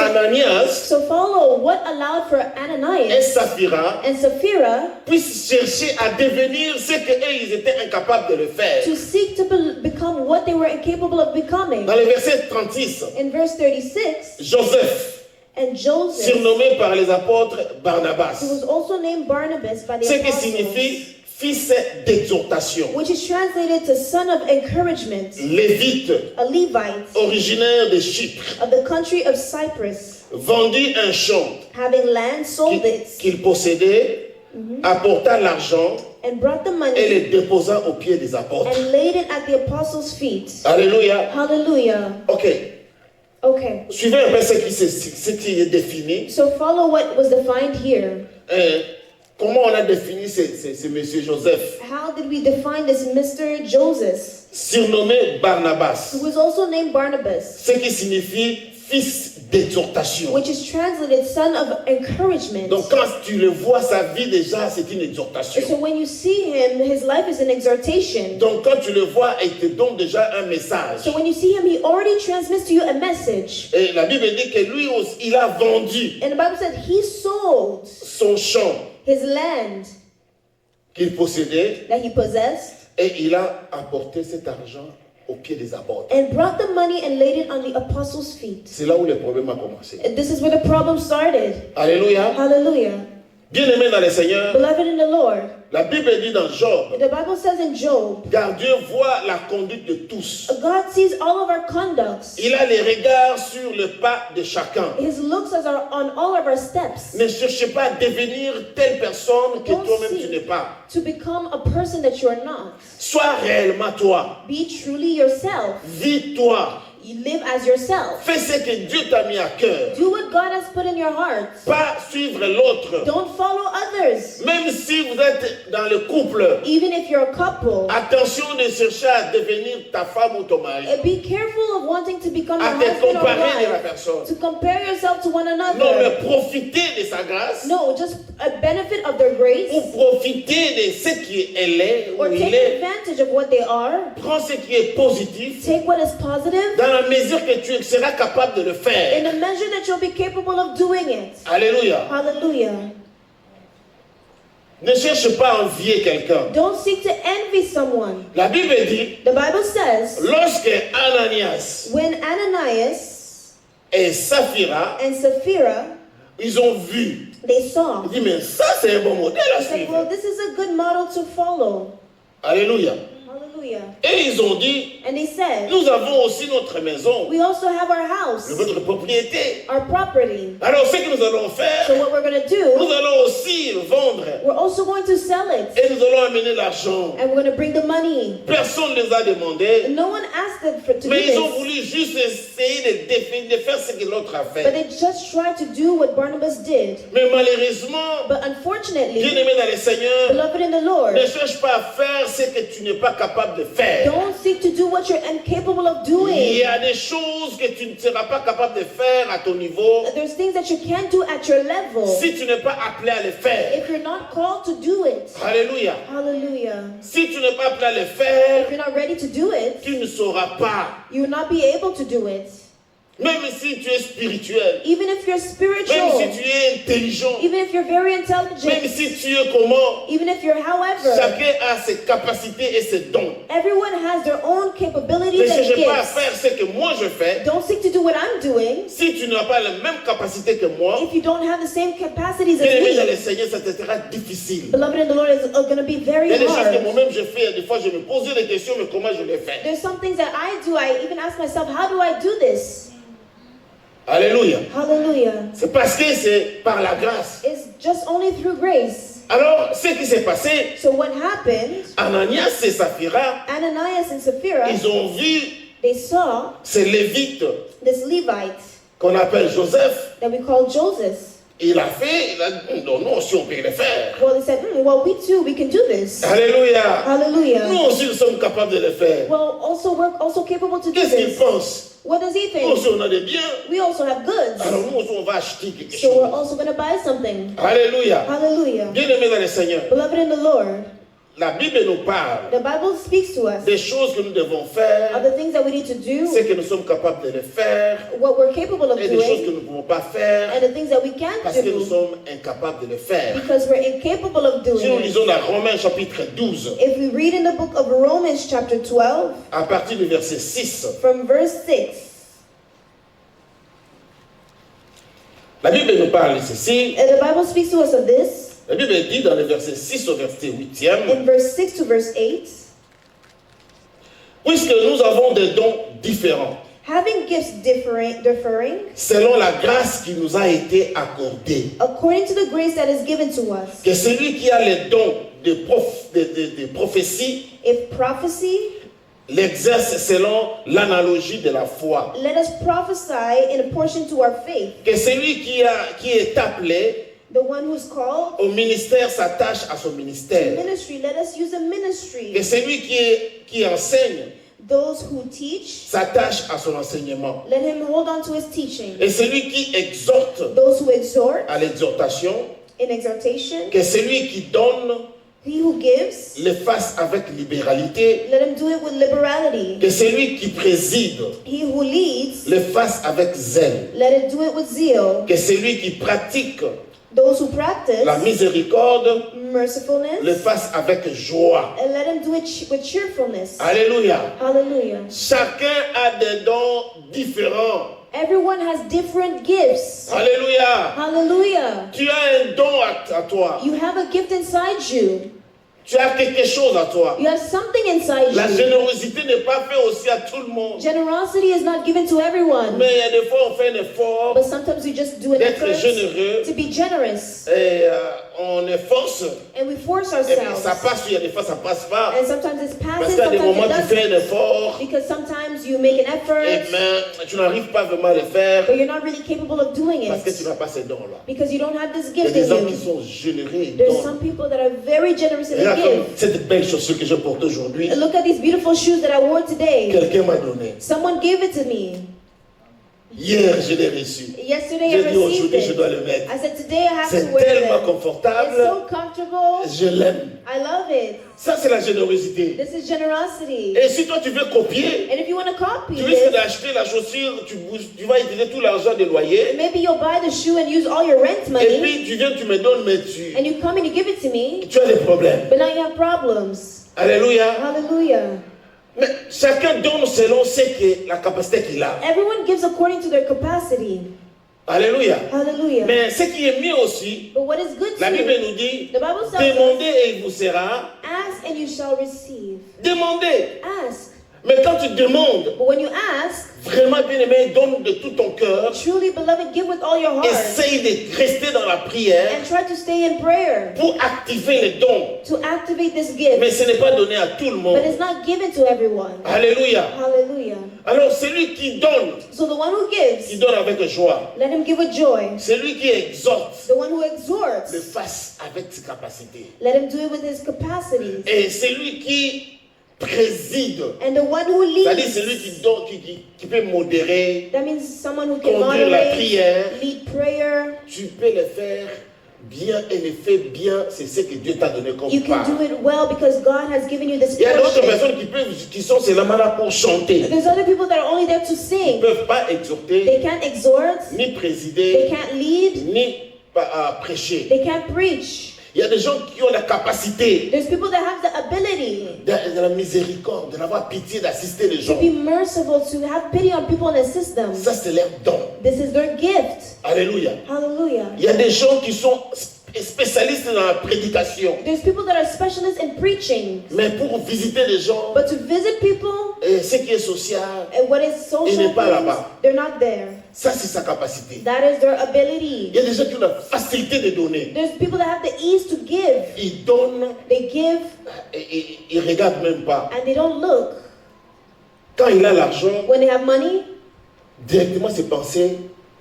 Ananias So follow what allowed for et Ananias Saphira and Sapphira puissent chercher à devenir ce qu'eux, ils étaient incapables de le faire. to seek to become what they were incapable of becoming. Dans le verset 36, In verse 36, Joseph, and Joseph, surnommé par les apôtres Barnabas, who was also named Barnabas by the ce qui apostles, signifie fils d'exhortation, which is translated to son of encouragement, lévite, a Levite originaire de Chypre, of the country of Cyprus, vendit un champ having land, sold it, qu'il possédait, apporta l'argent and brought the et money le déposa aux pieds des apôtres. and laid it at the apostles' feet. Alléluia. Hallelujah. Ok. Okay, Suivez un peu ce qui est défini. so follow what was defined here. Hein, comment on a défini ce monsieur Joseph, How did we define this Mr. Joseph, surnommé Barnabas, who was also named Barnabas, ce qui signifie fils d'exhortation. which is translated son of encouragement? Donc quand tu le vois, sa vie déjà, c'est une So exhortation. when you see him, his life is an exhortation. Donc quand tu le vois, il te donne déjà un message. So when you see him, he already transmits to you a message. Et la Bible dit que lui aussi, il a vendu And the Bible said he sold son champ his land qu'il possédait that he possessed et il a apporté cet argent aux pieds des apôtres. and brought the money and laid it on the apostles' feet. C'est là où le problème a commencé. And this is where the problem started. Alléluia. Hallelujah. Bien-aimé dans le Seigneur, Beloved in the Lord, la Bible dit dans Job, the Bible says in Job, car Dieu voit la conduite de tous. God sees all of our conducts. Il a les regards sur le pas de chacun. His looks are on all of our steps. Ne cherchez pas à devenir telle personne que Don't toi-même tu seek n'es pas. to become a person that you are not. Sois réellement toi. Be truly yourself. Vis toi. You live as yourself. Fais ce que Dieu t'a mis à cœur. Do what God has put in your heart. Pas suivre l'autre. Don't follow others. Même si vous êtes dans le couple, Even if you're a couple, attention de chercher à devenir ta femme ou ton mari. be careful of wanting to become À a te husband or comparer de la wife. personne. To compare yourself to one Non, mais another. profitez de sa grâce. No, just a benefit of their grace. Ou profitez de ce qu'elle est, ou Or il take est. advantage of what they are. Prends ce qui est positif Take what is positive dans la mesure que tu seras capable de le in faire. a measure that you'll be capable of doing it. Alléluia. Hallelujah. Ne cherche pas à envier quelqu'un. Don't seek to envy someone. La Bible dit, The Bible says, lorsque Ananias when Ananias et Saphira, and Sapphira, ils ont vu, they saw, ils disent, mais ça c'est un bon modèle à they said, well, suivre. this is a good model to follow. Alléluia. Hallelujah. Et ils ont dit, And they said, nous avons aussi notre maison, we also have our house, notre propriété. our property. Alors ce que nous allons So faire, what we're going to nous do, allons aussi vendre we're also going to sell it. et nous allons amener l'argent. And we're going to bring the money. Personne ne les a demandé, No one asked them to do mais ils ont this, voulu juste essayer de faire ce que l'autre a but fait. they just tried to do what Barnabas did. Mais malheureusement, But unfortunately, bien-aimé dans le Seigneur, beloved in the Lord, ne cherche pas à faire ce que tu n'es pas capable de faire. don't seek to do what you're incapable of Il doing. y a des choses que tu ne seras pas capable de faire à ton niveau There's things that you can't do at your level si tu n'es pas appelé à le faire. if you're not called to do it. Alléluia. Hallelujah. Si tu n'es pas appelé à le faire, If you're not ready to do it, tu ne sauras pas. you will not be able to do it. Même si tu es spirituel, even if you're même spiritual, si tu es intelligent, even if you're very même intelligent, si tu es comment, even if you're however, chacun a ses capacités et ses dons. everyone has their own Ne capabilities and cherche pas à gifts. faire ce que moi je fais. Don't seek to do what I'm doing Si tu n'as pas les mêmes capacités que moi, if you don't have the same capacities as bien-aimé dans le me. Seigneur, ça te sera difficile. Beloved in the Lord, is going to be Il y very a des choses que hard. moi-même je fais, des fois je me pose des questions, mais comment je les fais? There's some things that I do. I even ask myself, how do I do this? Alléluia. Hallelujah. C'est parce que c'est par la grâce. It's just only through grace. Alors, ce qui s'est passé, So what happened, Ananias et Saphira, Ananias and Sapphira, ils ont vu they saw ces Lévites this Levite qu'on appelle Joseph. that we call Joseph. Il a dit, non, nous aussi on peut le faire. Well, they said, well, we too, we can do this. Alléluia. Hallelujah. Nous aussi nous sommes capables de le faire. Well, also we're also capable to do Qu'est-ce qu'il this. pense? What does he Nous aussi think? on a des biens. We also have goods. Alors nous aussi on va acheter quelque So we're chose. also going to buy something. Alléluia. Hallelujah. Bien-aimés dans le Seigneur, Beloved in the Lord, la Bible nous parle the Bible speaks to us des choses que nous devons of faire, the things that we need to do, ce que nous sommes capables de le faire, what we're capable of et des choses que doing, nous ne pouvons pas faire and the things that we can't parce que nous do sommes incapables de le faire. because we're incapable of Si nous doing it. lisons dans Romains chapitre 12, If we read in the book of Romans chapter 12 à partir du verset 6, from verse 6, la Bible nous parle de ceci. and the Bible speaks to us of this La Bible dit dans le verset 6 au verset 8, in verse 6 to verse 8, puisque nous avons des dons différents, having gifts differing selon la grâce qui nous a été accordée, according to the grace that is given to us. que celui qui a les dons de prophétie If prophecy, l'exerce selon l'analogie de la foi. let us prophesy in proportion to our faith. Que celui qui est appelé The one who's called au ministère s'attache à son to ministère. ministry, let us use a ministry. Que celui qui enseigne Those who teach, s'attache à son enseignement. let him hold on to his teaching. Et celui qui exhorte Those who exhort à l'exhortation, in exhortation, que celui qui donne he who gives, le fasse avec libéralité. let him do it with liberality. Que celui qui préside He who leads, le fasse avec zèle. let it do it with zeal. Que celui qui pratique Those who practice la miséricorde le mercifulness, fasse avec joie. and let him do it with cheerfulness. Alléluia. Hallelujah. Chacun a des dons différents. Everyone has different gifts. Alléluia. Hallelujah. Tu as un don à toi. You have a gift inside you. Tu as quelque chose à toi. You have something inside La you. générosité n'est pas faite aussi à tout le monde. Generosity is not given to everyone, Mais il y a des fois on fait un effort but sometimes we just do an d'être effort généreux to be generous, et on efforce. and we force Et puis ourselves. ça passe, il y a des fois ça passe pas. And sometimes it's Parce passive, qu'il y a des sometimes moments it tu fais doesn't. un effort Because sometimes you make an et effort, mais tu n'arrives pas vraiment à le faire but you're not really capable of doing parce que tu it n'as pas ces dons-là. because you don't have this Il y a gift des gens in qui you. sont généreux et There's donnent. some people that are very generous in their Regarde comme gift. cette belle chaussure que je porte aujourd'hui. Look at these beautiful shoes that I wore today. Quelqu'un m'a donné. Someone gave it to me. Hier, je l'ai reçu. Yesterday I J'ai dit received aujourd'hui, je dois it. le mettre. I said today I have C'est to wear tellement them. confortable. It's so comfortable. Je l'aime. I love it. Ça, c'est la générosité. This is generosity. Et si toi, tu veux copier, And if you want to copy tu risques this, d'acheter la chaussure, tu vas utiliser tout l'argent des loyers. maybe you'll buy the shoe and use all your rent Et money, puis, tu viens, tu me donnes, mais and you come and you give it to me, tu as des problèmes. but now you have problems. Alléluia. Hallelujah. Mais chacun donne selon la capacité qu'il a. Everyone gives according to their capacity. Alléluia. Hallelujah. Mais ce qui est mieux aussi, But what is good la Bible too, nous dit, the Bible tells us, demandez et il vous sera. ask and you shall receive. Demandez. Ask. Mais quand tu demandes, But when you ask, vraiment bien aimé, donne de tout ton cœur. truly beloved, give with all your heart Essaye de rester dans la prière and try to stay in prayer pour activer les dons. to activate this gift. Mais ce n'est pas donné à tout le monde. But it's not given to everyone. Alléluia. Hallelujah. Alors celui qui donne So the one who gives, avec joie. let him give with joy. Celui qui exhorte, The one who exhorts, le fasse avec ses capacités. let him do it with his capacities. Et celui qui préside, And the one who c'est-à-dire leads, celui qui donne, qui peut modérer, that means someone who can conduire la moderate, prière, lead prayer. tu peux le faire bien et le fait bien, c'est ce que Dieu t'a donné comme You can part. do it well because God has given you this Il y a d'autres portion. personnes qui sont seulement là pour chanter. There's other people that are only there to Ils ne sing. peuvent pas exhorter, They can't exhort. ni They présider, can't lead. ni prêcher. They can't preach. Il y a des gens qui ont la capacité There's people that have the ability de la miséricorde, de d'avoir pitié, d'assister les to gens. be merciful, to have pity on people and assist them. Ça, c'est leur don. This is their gift. Alléluia. Hallelujah. Il y a des gens qui sont spécialistes dans la prédication. There's people that are specialists in preaching. Mais pour visiter les gens, But to visit people et ce qui est social, and what is social Il n'est pas things, là-bas. they're not there. ça, c'est sa capacité. That is their ability. Il y a des gens qui ont la facilité de donner. There's people that have the ease to give. Ils donnent They give et ils ne regardent même pas. and they don't look. Quand il a l'argent, When they have money, directement ses pensées,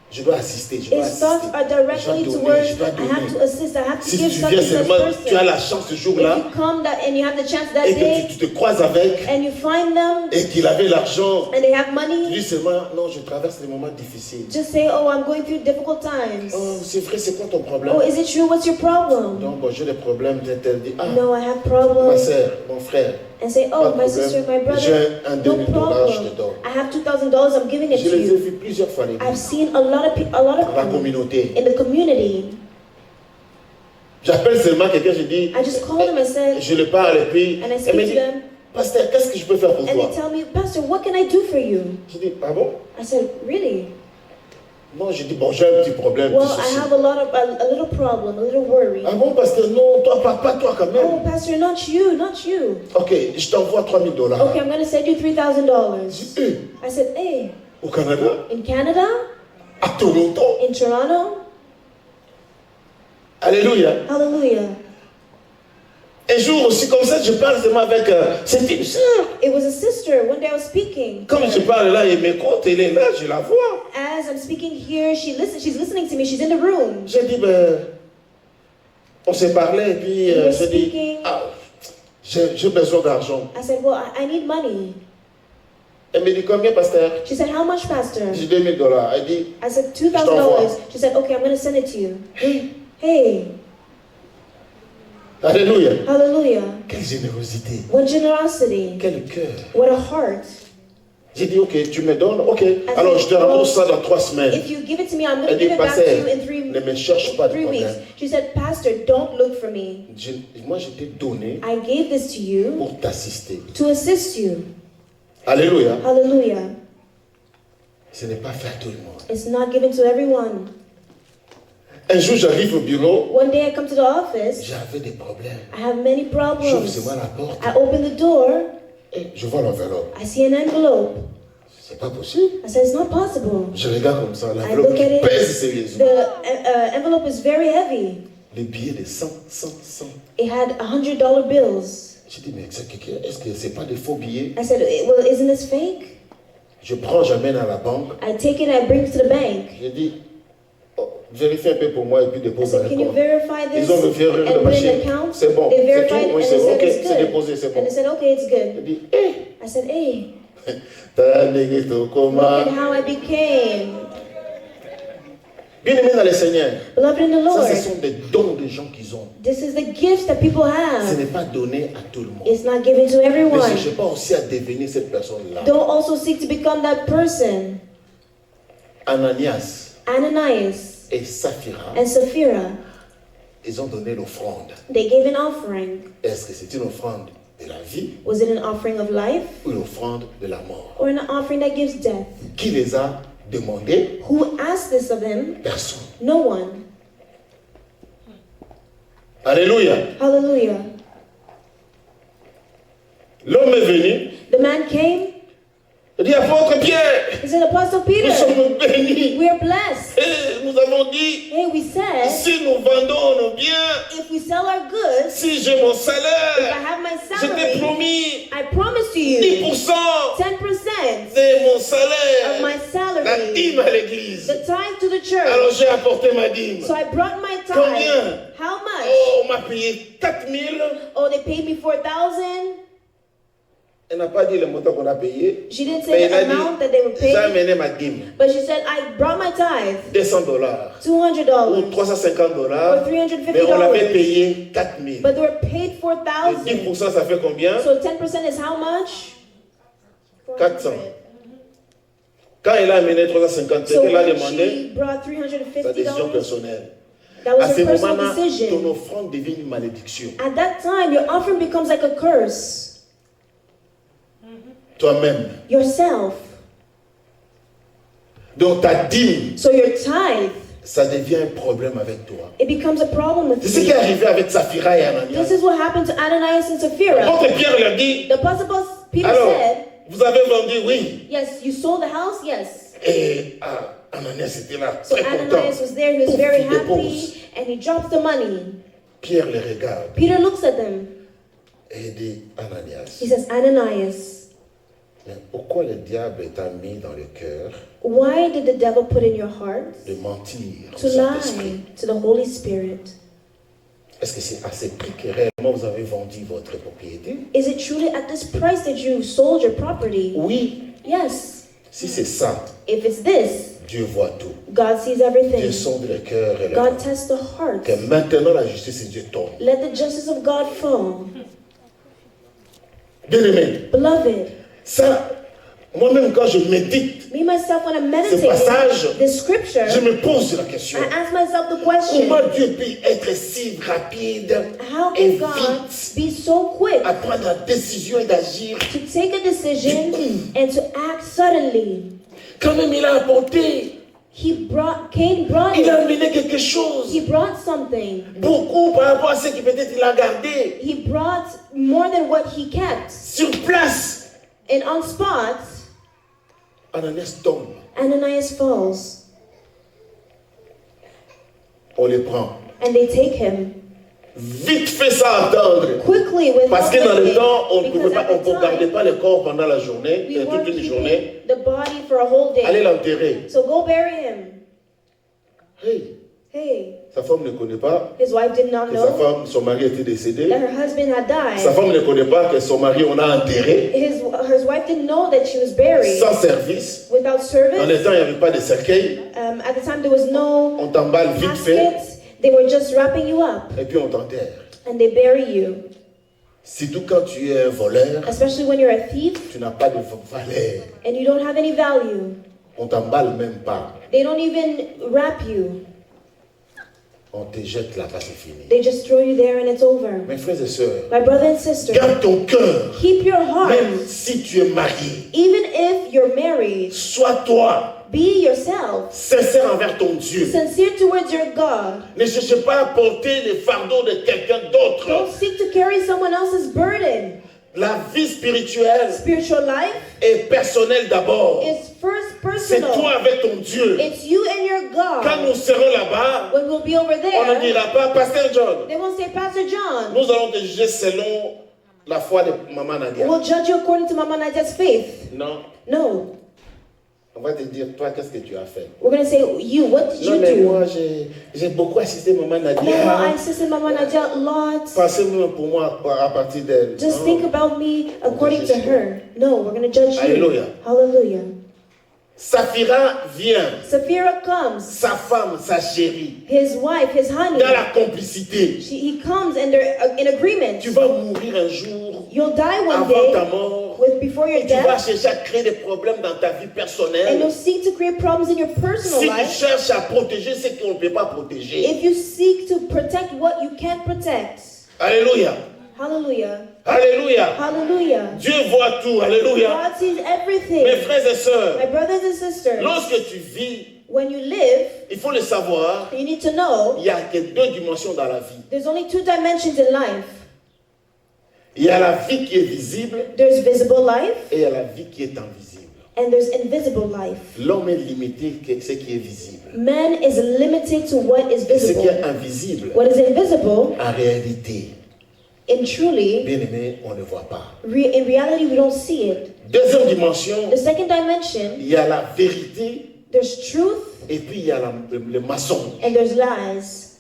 je dois assister, je dois his thoughts assister. are directly Je dois towards, donner, je dois I have to donner. assist, I have to Si give tu something viens to this seulement, tu as person. la chance ce If jour-là, you come that and you have the chance that et que day tu te croises avec, and you find them et qu'il avait l'argent, and they have tu money, dis seulement, non, je traverse des moments difficiles. just say, oh, I'm going through difficult times. Oh, c'est vrai, c'est quoi ton problème? Oh, is it true? What's your problem? Donc, bon, j'ai des problèmes, elle dit, ah, No, I have ma problems. soeur, mon frère, And say, pas oh, de my sister, my problème, j'ai brother, un no 2000 $, je te problem. donne. I have $2,000, I'm giving it Je to les ai you. vus plusieurs fois, les I've gars, seen a lot of dans la them communauté. in the community. J'appelle seulement quelqu'un, je dis, I just called them and said, je le parle, et puis, and I elle me speak to dit, them, pasteur, qu'est-ce que je peux faire pour and toi? they tell me, Pastor, what can I do for you? Je dis, ah bon? I said, really? Non, je dis, bon, j'ai un petit problème, Well, petit I souci. have a little problem, a little worry. Ah bon, pasteur, non, toi, pas toi quand même. Oh, Pastor, not you, not you. Ok, je t'envoie $3,000. Okay, I'm going to send you Je $3,000. dis, I said, hey, au Canada, in Canada, à Toronto. in Toronto, Alléluia. hallelujah. Un jour aussi, comme ça, je parle seulement avec. C'est une sœur. It was a sister. One day I was speaking. Comme je parle là, elle m'écoute, elle est là, je la vois. As I'm speaking here, she's listening to me. She's in the room. J'ai dit, ben, on s'est parlé, et puis We were je dis, speaking. ah, j'ai besoin d'argent. I said, well, I need money. Elle me dit, combien, pasteur? She said, how much, Pastor? J'ai dit $2,000. Elle dit, I said, t'envoie. $2,000. She said, okay, I'm going to send it to you. Hey, Alléluia. hallelujah. Quelle générosité. What generosity. Quel cœur. What a heart. J'ai dit, ok, tu me donnes, ok. Alors je te rembourse ça dans 3 semaines. If you give it to me, I'm going Elle to give dit, it back to pasteur, you in three ne me cherche pas de weeks. problème. She said, Pastor, don't look for me. Moi, je t'ai donné I gave this to you pour t'assister. to assist you. Alléluia. Hallelujah. Ce n'est pas fait à tout le monde. It's not given to everyone. Un jour, j'arrive au bureau, One day I come to the office. j'avais des problèmes. I have many J'ouvre problems. seulement la porte I open the door. et je vois l'enveloppe. I see an envelope. C'est pas possible. I said, it's not possible. Je regarde comme ça, I l'enveloppe look qui at it. pèse sérieusement. The envelope is very heavy. Les billets de 100, 100, 100. It had $100 bills. J'ai dit, mais est-ce que c'est pas des faux billets? I said, well, isn't this fake? Je prends, j'amène à la banque. I take it, I bring it to the bank. Je dis, oh, vérifie un peu pour moi et puis I dépose dans said, le can you compte. verify this Ils ont vérifié and le put it in machine. the account? C'est bon. They C'est verified tout. and Oui, they c'est said ok. it's C'est good. déposé, c'est And bon. they said, okay, it's Je good. dis, I said, hey, t'as négé ton look comment? at how I became. Bien aimé dans le Seigneur. Beloved in the Ça, Lord, ce sont des dons des gens qu'ils ont. this is the gifts that people Ce have. n'est pas donné à tout le monde. It's not given to Ne everyone. cherchez pas aussi à devenir cette personne-là. Don't also seek to become that person. Ananias Ananias et Saphira, and Sapphira, ils ont donné l'offrande. they gave an offering. Est-ce que c'est une offrande de la vie Was it an offering of life ou une offrande de la mort? or an offering that gives death? Qui les a demandés? Who asked this of him? Personne. No one. Alléluia. Hallelujah. L'homme est venu. The man came. Il dit, apôtre Pierre, He said, Apostle nous Peter, sommes bénis. we are blessed. Et nous avons dit, Hey, we said, si nous vendons nos biens, if we sell our goods, si j'ai mon if I salaire, have my je t'ai salary, promis I promise to you 10% 10% de mon of salaire, my la dîme salary, à l'église. the tithe to the Alors church. j'ai apporté ma dîme. So I brought my Combien? tithe. How much? Oh, on m'a payé 4 000. Oh, they paid me 4,000. Elle n'a pas dit le montant qu'on a payé. She didn't Mais say elle the a amount that dit, they were j'ai paying, amené ma dîme. but she said, I brought my tithe, $200 $200 ou $350, or mais on l'avait $350, payé 4000. but they were paid Et 4,000. 10%, ça fait combien? So 10% is how much? 400. Quand elle a amené 350, c'est So qu'elle a when demandé she brought sa décision $350, personnelle. that À was ce her personal moment-là, ton decision. offrande devient une malédiction. At that time, your offering becomes like a curse. Toi-même. Yourself. Donc ta dîme, So your tithe, ça devient un problème avec toi. it becomes a problem with C'est ce qui est you. arrivé avec Saphira et This Ananias. is what happened to Ananias and Sapphira. L'apôtre Pierre leur dit, The apostle Peter alors, said, vous avez vendu, oui. yes, you sold the house, yes. Et Ananias était là, So très content. Ananias was there, he was Pouf, very il dépose. happy, and he drops the money. Pierre les regarde Peter looks at them. et dit, Ananias, He says, Ananias, mais pourquoi le diable t'a mis dans le cœur why did the devil put in your heart de mentir au to Saint-Esprit? lie to the Holy Spirit? Est-ce que c'est à ce prix que réellement vous avez vendu votre propriété? Is it truly at this price that you sold your property? Oui. Yes. Si c'est ça, If it's this, Dieu voit tout. God sees Dieu everything. sonde le cœur et le God cœur. tests the heart. Que maintenant la justice de Dieu tombe. Let the justice of God fall. Bien-aimé, Beloved, ça, moi-même quand je médite me myself, when I'm ce passage, meditating this scripture, je me pose la question. I ask myself the question, Comment Dieu peut être si rapide how et can God vite be so quick à prendre la décision et d'agir? to take a decision and to act suddenly? Quand même il a apporté, Cain brought il a it. amené quelque chose. He brought something. Beaucoup par rapport à ce que peut-être il a gardé. He brought more than what he kept. Sur place, And on spot, Ananias tombe. Ananias falls. On le prend. And they take him. Vite fait ça entendre. Quickly with Parce que dans le temps, on ne because at the gardait time, pas le corps pendant la journée, we toute weren't une journée. keeping the body for a whole Allez day. l'enterrer. So go bury him. Hey, Hey, sa femme ne connaît pas his wife did not que sa know femme, son mari était décédé. that her husband had Sa died. femme ne connaît pas que son mari, on a enterré His wife didn't know that she was buried sans service. without En service. le temps, il n'y avait pas de cercueil. At the time, there was no On t'emballe vite fait casket. They were just wrapping you up et puis on t'enterre. and they bury you. Surtout quand tu es un voleur, Especially when you're a thief tu n'as pas de valeur. and you don't have any value. On t'emballe même pas. They don't even wrap you. On te jette là-bas, c'est fini. They just throw you there and it's over. Mes frères et sœurs, My brother and sister, garde ton cœur. keep your heart. Même si tu es marié, Even if you're married, sois toi be yourself. sincère envers ton Dieu. Sincere towards your God. Ne cherche pas à porter les fardeaux de quelqu'un d'autre. Don't seek to carry someone else's burden. La vie spirituelle Spiritual life est personnelle d'abord. is first C'est toi personal. avec ton Dieu. It's you and your Quand God. nous serons là-bas, When we'll be over on ne there, dira pas, Pasteur John, they won't say, Pastor John, nous allons te juger selon la foi de Maman Nadia. we'll judge you according to Mama Nadia's faith. Non, No. on va te dire, toi, qu'est-ce que tu as fait? We're going to say, you, what did Non, you mais do? moi, j'ai beaucoup assisté Maman No, I Nadia. assisted Mama Nadia a lot. Pensez même pour moi à partir d'elle. Just Non. think about me according to her. No, we're going to judge you. Hallelujah. Hallelujah. Saphira vient, Sapphira comes, sa femme, sa chérie, his wife, his honey. dans la complicité. He comes and they're in agreement. Tu vas mourir un jour You'll die one avant ta day mort. before your Tu vas death, chercher à créer des problèmes dans ta vie and personnelle. you'll seek to create problems in your personal Si tu life. cherches à protéger ce qu'on ne peut pas protéger. If you seek to protect what you can't protect. Alléluia. Hallelujah. Alléluia. Hallelujah. Dieu voit tout. Alléluia. God sees everything. Mes frères et sœurs, My brothers and sisters, lorsque tu vis, when you live, il faut le savoir, you need to know il n'y a que deux dimensions dans la vie. there's only two dimensions in life. Il y a la vie qui est visible There's visible life et il y a la vie qui est invisible. and there's invisible life. L'homme est limité à ce qui est visible. Man is limited to what is Et ce qui est visible. invisible, What is invisible, en réalité, and truly, bien aimé, on ne voit pas. in reality, we don't see it. Deuxième dimension, The second dimension, il y a la vérité there's truth et puis il y a le mensonge. and there's lies.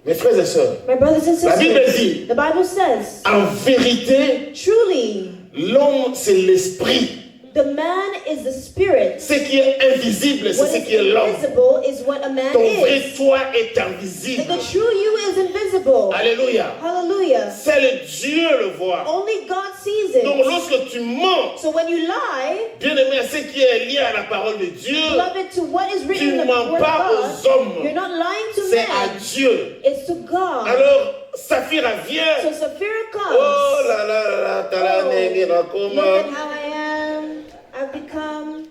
Mes frères et sœurs, My brothers and la Bible sisters, dit, the Bible says, en vérité, truly, l'homme, c'est l'esprit. the man is the spirit. Ce qui est invisible, c'est What ce is qui est l'homme. invisible is what a man Ton vrai is. toi est And invisible. the true you is invisible. Alléluia. Hallelujah. Seul Dieu le voit. Only God sees Donc it. lorsque tu mens, So when you lie, bien aimé, à ce qui est lié à la parole de Dieu, beloved, to what is tu written in ne the mens word pas of aux God, hommes. you're not lying to C'est à men. Dieu. It's to God. Alors, Saphira vient. So Sapphira comes. Oh là là là là, tala Oh, negi na look koma. at how I am. I've become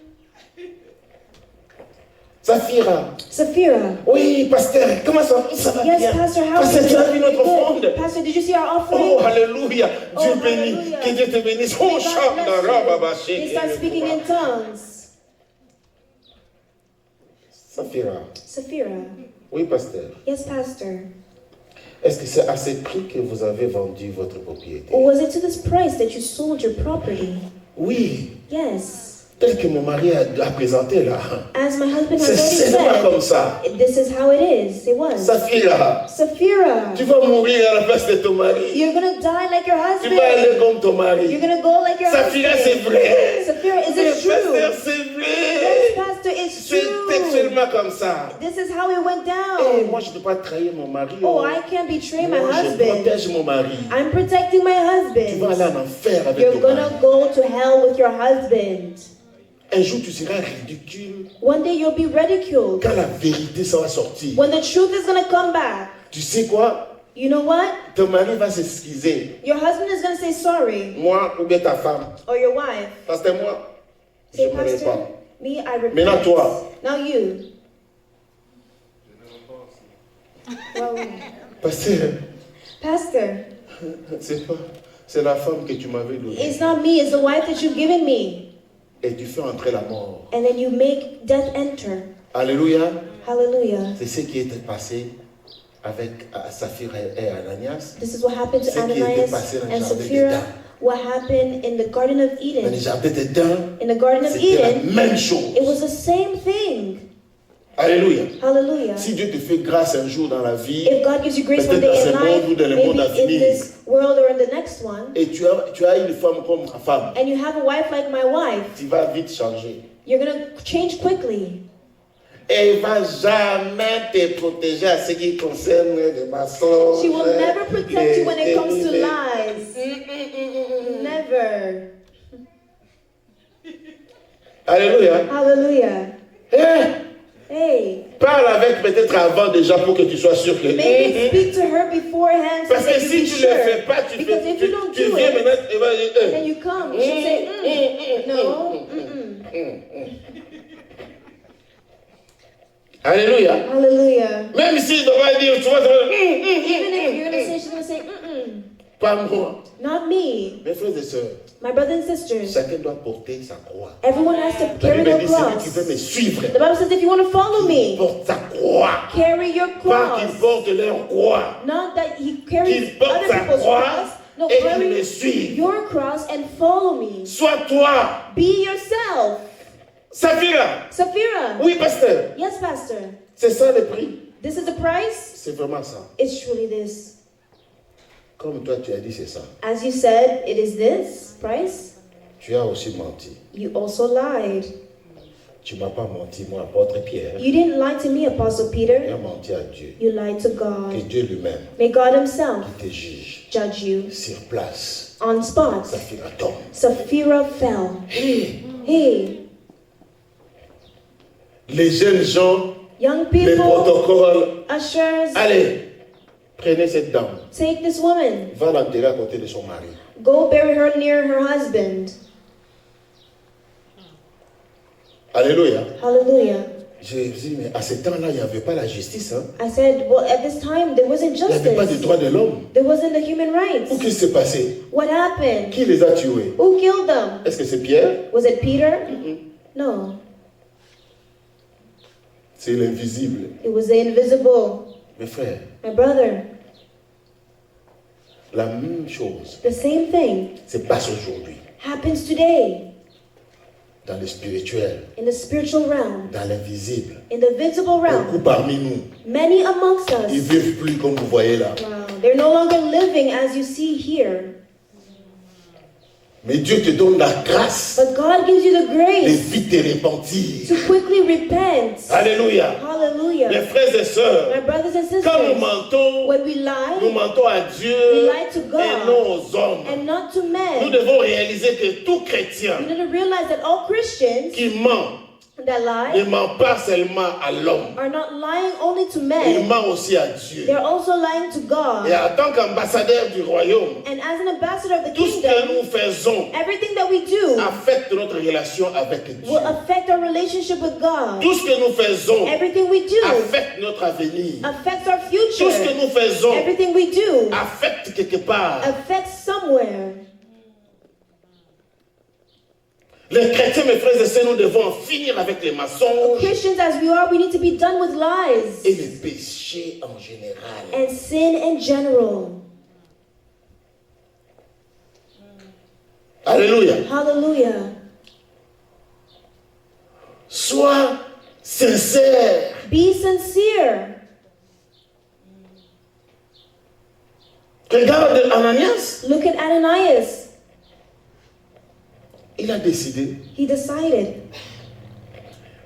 Saphira. Sapphira. Oui, pasteur, comment ça va Yes, bien? Pastor, how Pasteur, is tu as vu it? notre offrande? Good. Pastor, did you see our offering? Oh, alléluia. Dieu Oh, bénit. hallelujah. Que Dieu te bénisse. May Oh, God chante bless dans you. Rababa They start speaking in tongues. Saphira. Sapphira. Oui, pasteur. Yes, Pastor. Est-ce que c'est à ce prix que vous avez vendu votre propriété? Or was it to this price that you sold your property? Oui. Yes. Tel que mon mari a présenté là. As my husband has C'est already pas comme said, ça. this is how it is. It was. Saphira, Sapphira, tu vas mourir à la place de ton mari. you're gonna die like your Tu vas aller husband. comme ton You're mari. gonna go like your Saphira, c'est husband. vrai. Sapphira, is Mais it true? pasteur, c'est Yes, vrai. Pastor, it's C'est true. textuellement comme ça. This is how it went Et moi, down. je ne peux pas trahir mon mari. Oh, I can't betray my Moi, je husband. protège mon mari. I'm protecting my Tu vas aller husband. en enfer avec You're ton gonna mari. go to hell with your husband. Un jour, tu seras ridicule One day you'll be ridiculed. quand la vérité sera sortie. When the truth is gonna come back, Tu sais quoi? you know what? Ton mari va s'excuser. Your husband is gonna say sorry, Moi ou bien ta femme. or your wife. Parce que moi, je Say, ne m'aimais Pastor, pas. me, I repent. Maintenant, toi. Now you. Well, Pastor, C'est la femme que tu m'avais donnée. it's not me, it's the wife that you've given me. Et tu fais entrer la mort. And then you make death enter. Alléluia. Hallelujah. C'est ce qui était passé avec Saphir et Ananias. This is what happened to Ce qui était Ananias passé dans le and jardin Sapphira. d'Éden. What happened in the Garden of Dans le Eden. jardin d'Éden, In the Garden of c'était la Eden, même chose. it was the same thing. Alléluia. Hallelujah. Si Dieu te fait grâce un jour dans la vie, If God gives you grace one peut-être day in dans ce monde ou life, dans le monde à maybe in venir, this world or in the next one, et tu as une femme comme ma femme, and you have a wife like my wife, tu vas vite changer. you're going to change quickly. Et elle ne va jamais te protéger à ce qui concerne les mensonges. She will never protect you when it comes to les- lies. Never. Alléluia. Hallelujah. Eh, Hey, parle avec peut-être avant déjà pour que tu sois sûr que... maybe speak to her beforehand so Parce que that you si be tu ne le fais sure. pas, tu Because if you don't do viens it, maintenant, tu vas dire... and then you come, she'll say, no, Alléluia. Hallelujah. Même si tu vas dire, tu vas dire... Even if you're going to say, she's going to say, Pas moi. not me. Mes frères et sœurs, My brothers and sisters, chacun doit porter sa croix. everyone has to La carry Bible their dit, celui cross. qui veut me suivre, The Bible says if you want to follow me, porte sa croix. carry your Pas qu'ils cross. portent leur croix. Not that he carries Qu'il porte other sa people's croix cross. No, et qu'il me carry suive. your cross and follow me. Sois toi. Be yourself. Saphira. Sapphira. Oui, pasteur. Yes, Pastor. C'est ça le prix. This is the price. C'est vraiment ça. It's truly this. Comme toi, tu as dit, c'est ça. As you said, it is this price. Tu as aussi menti. You also lied. Tu m'as pas menti, moi, apôtre Pierre. You didn't lie to me, Apostle Tu Peter. as menti à Dieu. You lied to Que God. Dieu lui-même May God himself te juge judge you sur place. on spot. Saphira tombe. Sapphira fell. Hey, Hey, les jeunes gens, young les people, protocoles. ushers, Allez, prenez cette dame. take this woman. Va l'enterrer à côté de son mari. Go bury her near her husband. Alléluia. Hallelujah. J'ai dit, mais à ce temps-là, il n'y avait pas la justice. Hein? I said, well, at this time, there wasn't Il n'y avait pas de justice. droit de l'homme. There wasn't the human rights. Où qu'est-ce qui s'est passé? What happened? Qui les a tués? Who killed them? Est-ce que c'est Pierre? Was it Peter? No. C'est l'invisible. It was the invisible. Mes frères, My brother. la même chose The same thing se passe aujourd'hui. happens today. dans le spirituel, in the spiritual realm, dans l'invisible. in the visible Beaucoup realm. parmi nous, Many amongst ils us, vivent plus comme vous voyez là. wow, they're no longer living as you see here. Mais Dieu te donne la grâce But God gives you the de grace vite te repentir. to quickly repent. Alléluia. Mes Hallelujah. frères et sœurs, My brothers and quand nous sisters, mentons, when we nous lie mentons à Dieu We lie to God. et non aux hommes. and not to Nous men, devons réaliser que tout chrétien you need to realize that all Christians qui ment that ne lie ment pas seulement à l'homme, are not lying only to il men, ment aussi à Dieu. they're also lying to Et God. en tant qu'ambassadeur du royaume, And as an ambassador of the tout ce que kingdom, nous faisons everything that we do affecte notre relation avec Dieu. will affect our relationship with God. Tout ce que nous faisons Everything we do affecte notre avenir. affects our Tout ce que future. nous faisons Everything we do affecte quelque part. affects somewhere. Les chrétiens, mes frères et sœurs, nous devons en finir avec les mensonges Christians as we are, we need to be done with lies et les péchés en général. and sin in general. Alléluia. Hallelujah. Sois sincère. Be sincere. Regarde Ananias. Look at Ananias. Il a décidé. He decided.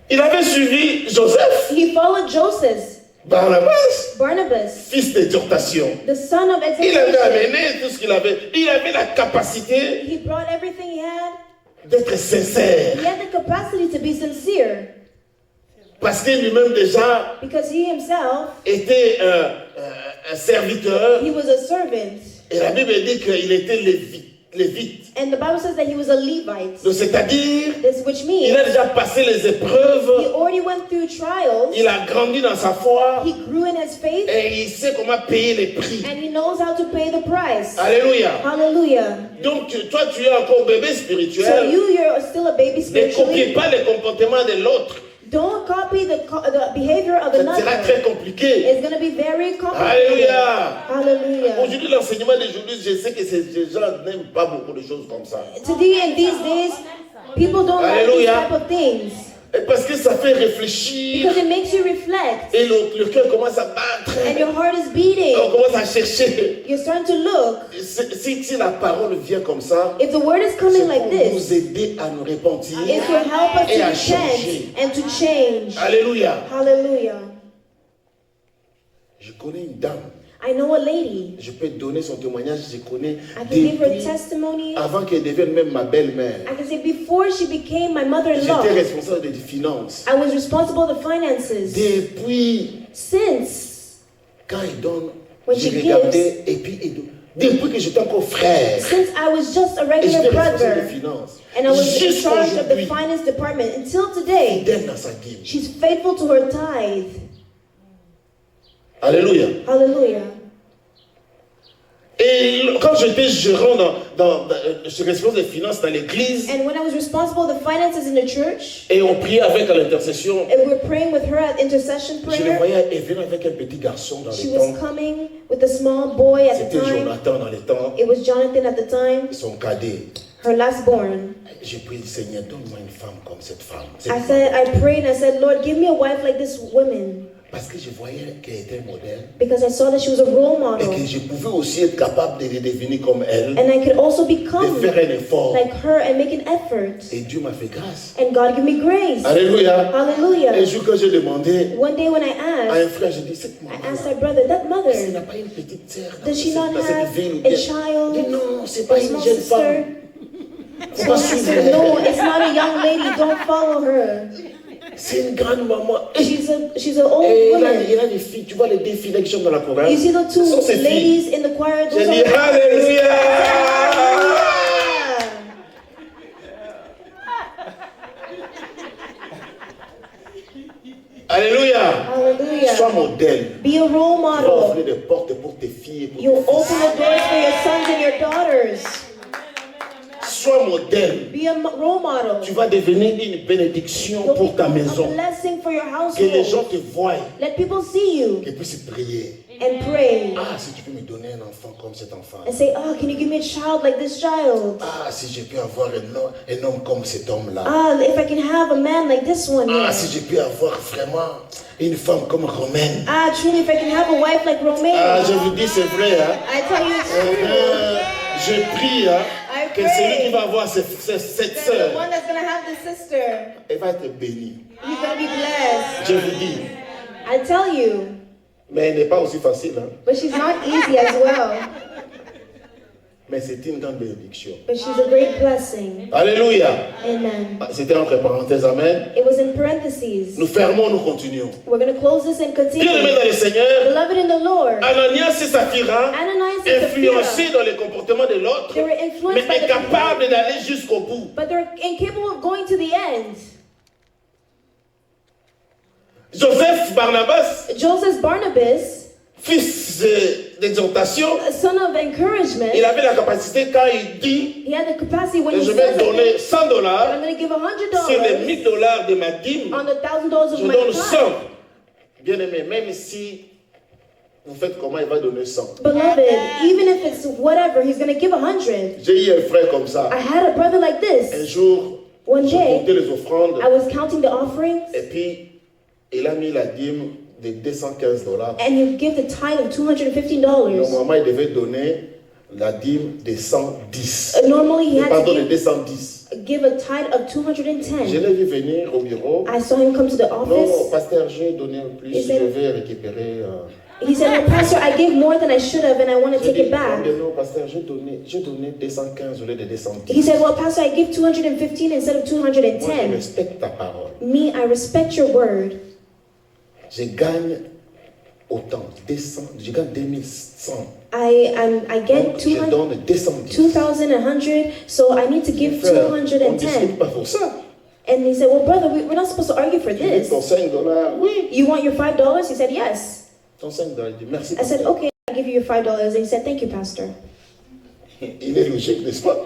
Il avait suivi Joseph, He followed Joseph, Barnabas, Barnabas, fils d'exhortation. the son of Il avait exhortation. amené tout ce qu'il avait. Il avait la capacité He brought everything he had. d'être sincère. He had the capacity to be sincere Parce qu'il lui-même déjà because he himself, était un serviteur. he was a servant. Et la Bible dit qu'il était lévite. And the Bible says that he was a Levite. Donc c'est-à-dire, This which il means a déjà passé les he épreuves. already went through trials. Il a grandi dans sa foi. He grew in his faith Et il sait comment payer les prix. and he knows how to pay the price. Alléluia. Hallelujah. Donc toi tu es encore bébé So spirituel. you're still a baby Ne copie spiritually. pas les comportements de l'autre. Don't copy the behavior of Ça sera another. très compliqué. It's going to be very complicated. Alléluia. Hallelujah. Aujourd'hui, l'enseignement d'aujourd'hui, je sais que ces gens n'aiment pas beaucoup de choses comme ça. Today and these days, people don't like these Hallelujah. type of things Et parce que ça fait réfléchir. because it makes you reflect Et le cœur commence à battre. and your heart is Et beating. on commence à chercher. You're starting to look. Si la parole vient comme ça, If the word is c'est coming pour like this, nous aider à nous repentir it's to help us et to à changer. repent and to change. Alléluia. Hallelujah. Je connais une dame. I know a lady. Je peux donner son témoignage. Je connais I can give her depuis testimony. avant qu'elle devienne même ma belle-mère. I can say before she became my mother-in-law, J'étais responsable des finances. I was responsible for the finances. Depuis Since quand il donne, When j'ai she regardé et puis depuis que j'étais encore frère. I was just a Et regular j'étais responsable des brother finances. and I was in Jusqu'à charge of the aujourd'hui, finance department until today. fidèle dans sa dîme. She's faithful to her tithe. Alléluia. Hallelujah. Et quand j'étais gérant je suis responsable des finances dans l'église, And when I was responsible for the finances in the church, et on priait avec à l'intercession, and we were praying with her at intercession je le prayer, voyais, elle venait avec un petit garçon dans she les was temps. coming with a small boy at the C'était time. Jonathan dans les temps, It was Jonathan at the time, son cadet. her last born. J'ai prié, Seigneur, donne-moi une femme comme cette femme. I prayed and I said, Lord, give me a wife like this woman. Parce que je voyais qu'elle était un modèle. Because I saw that she was a role Et model. que je pouvais aussi être capable de devenir comme elle, And I could also de become faire un effort. like her and make an effort. Et Dieu m'a fait grâce. And God give me grace. Alléluia. Un Hallelujah. jour quand j'ai demandé One day when I à asked, un frère, j'ai dit, cette I maman, asked my brother, that elle mother, n'a pas une petite sœur does she not dans cette have ville ou a bien. child, Il dit, non, c'est a pas une small jeune sister? femme. Faut pas So I suivre said, elle. no, it's not a young lady. Don't follow her. C'est une grande maman. Et She's an old il woman. a des filles, tu vois les deux filles là qui chantent dans la chorale. You see the Ce sont two ses filles. ladies in the choir? J'ai Those dit, are Alléluia. Alléluia. Hallelujah. Sois modèle. Be a role Tu vas model. ouvrir des portes pour tes filles et pour You tes open fils. the doors for your sons and your daughters. Sois modèle. Be a role model. Tu vas devenir une bénédiction You'll pour ta become maison. a blessing for your Que les gens household. te voient, Let people see you qu'ils puissent prier. and pray Ah, si tu peux me donner un enfant comme cet enfant. and say, oh, can you give me a child like this child? Ah, si je peux avoir un homme comme cet homme-là. Ah, if I can have a man like this one Ah, here. si je peux avoir vraiment une femme comme Romaine. Ah, truly, if I can have a wife like Romaine. Ah, je vous dis, c'est vrai. Hein? I tell you it's true. Je prie hein, I que pray celui qui va avoir cette that the sœur, one that's going to have the sister, elle va être bénie. he's going to be blessed. Je vous dis. I tell you. Mais elle n'est pas aussi facile. Hein? But she's not easy as well. Mais c'est une grande bénédiction. But she's a great blessing. Alléluia. Amen. C'était entre parenthèses. Amen. It was in parentheses. Nous fermons, nous continuons. We're going to close this and Bien-aimés continue. dans le Seigneur, Beloved in the Lord, Ananias et Saphira, Ananias and influencés Sapphira, dans les comportements de l'autre, they were mais influenced by the people, incapables d'aller jusqu'au bout. but they're incapable of going to the end. Joseph Barnabas, Joseph Barnabas, fils d'exhortation, a son of encouragement, il avait la capacité quand il dit he had the capacity when que he je vais said donner something, $100 I'm going to give sur les $100 $1000 de ma dîme, on the $1,000 je of my donne time. 100. Bien aimé, même si vous faites comment, il va donner 100. Beloved, even if it's whatever, he's going to give 100. J'ai eu un frère comme ça. I had a brother like Un this. jour, One je day, comptais les offrandes I was counting the offerings, et puis il a mis la dîme de $215. and you give the tithe of $215. Normalement, il devait donner la dîme de 110. Normally, he had Pardon, de to 210. give a tithe of Je 210. l'ai vu venir au bureau. I saw him come to the Non, office. pasteur, j'ai donné plus, He said- je vais récupérer. He said, well, Pastor, I gave more than I should have, and I want to J'ai take dit, it back. non, pasteur, j'ai donné 215 au lieu de 210. He said, well, Pastor, I give 215 instead of Moi, je 210. respecte ta parole. Me, I respect your word. Je gagne autant, 200, je gagne 2100. I get Donc, je 200, donne 210. 2,100, so I need to give Frère, on ne discute 210. pas pour ça. And he said, well, brother, we're not supposed to argue for Tu veux ton this. $5, oui. You want your $5? He said, yes. Ton $5, il dit merci. I said, pasteur. okay, I'll give you your $5. And he said, thank you, Pastor. Il est logique, n'est-ce pas?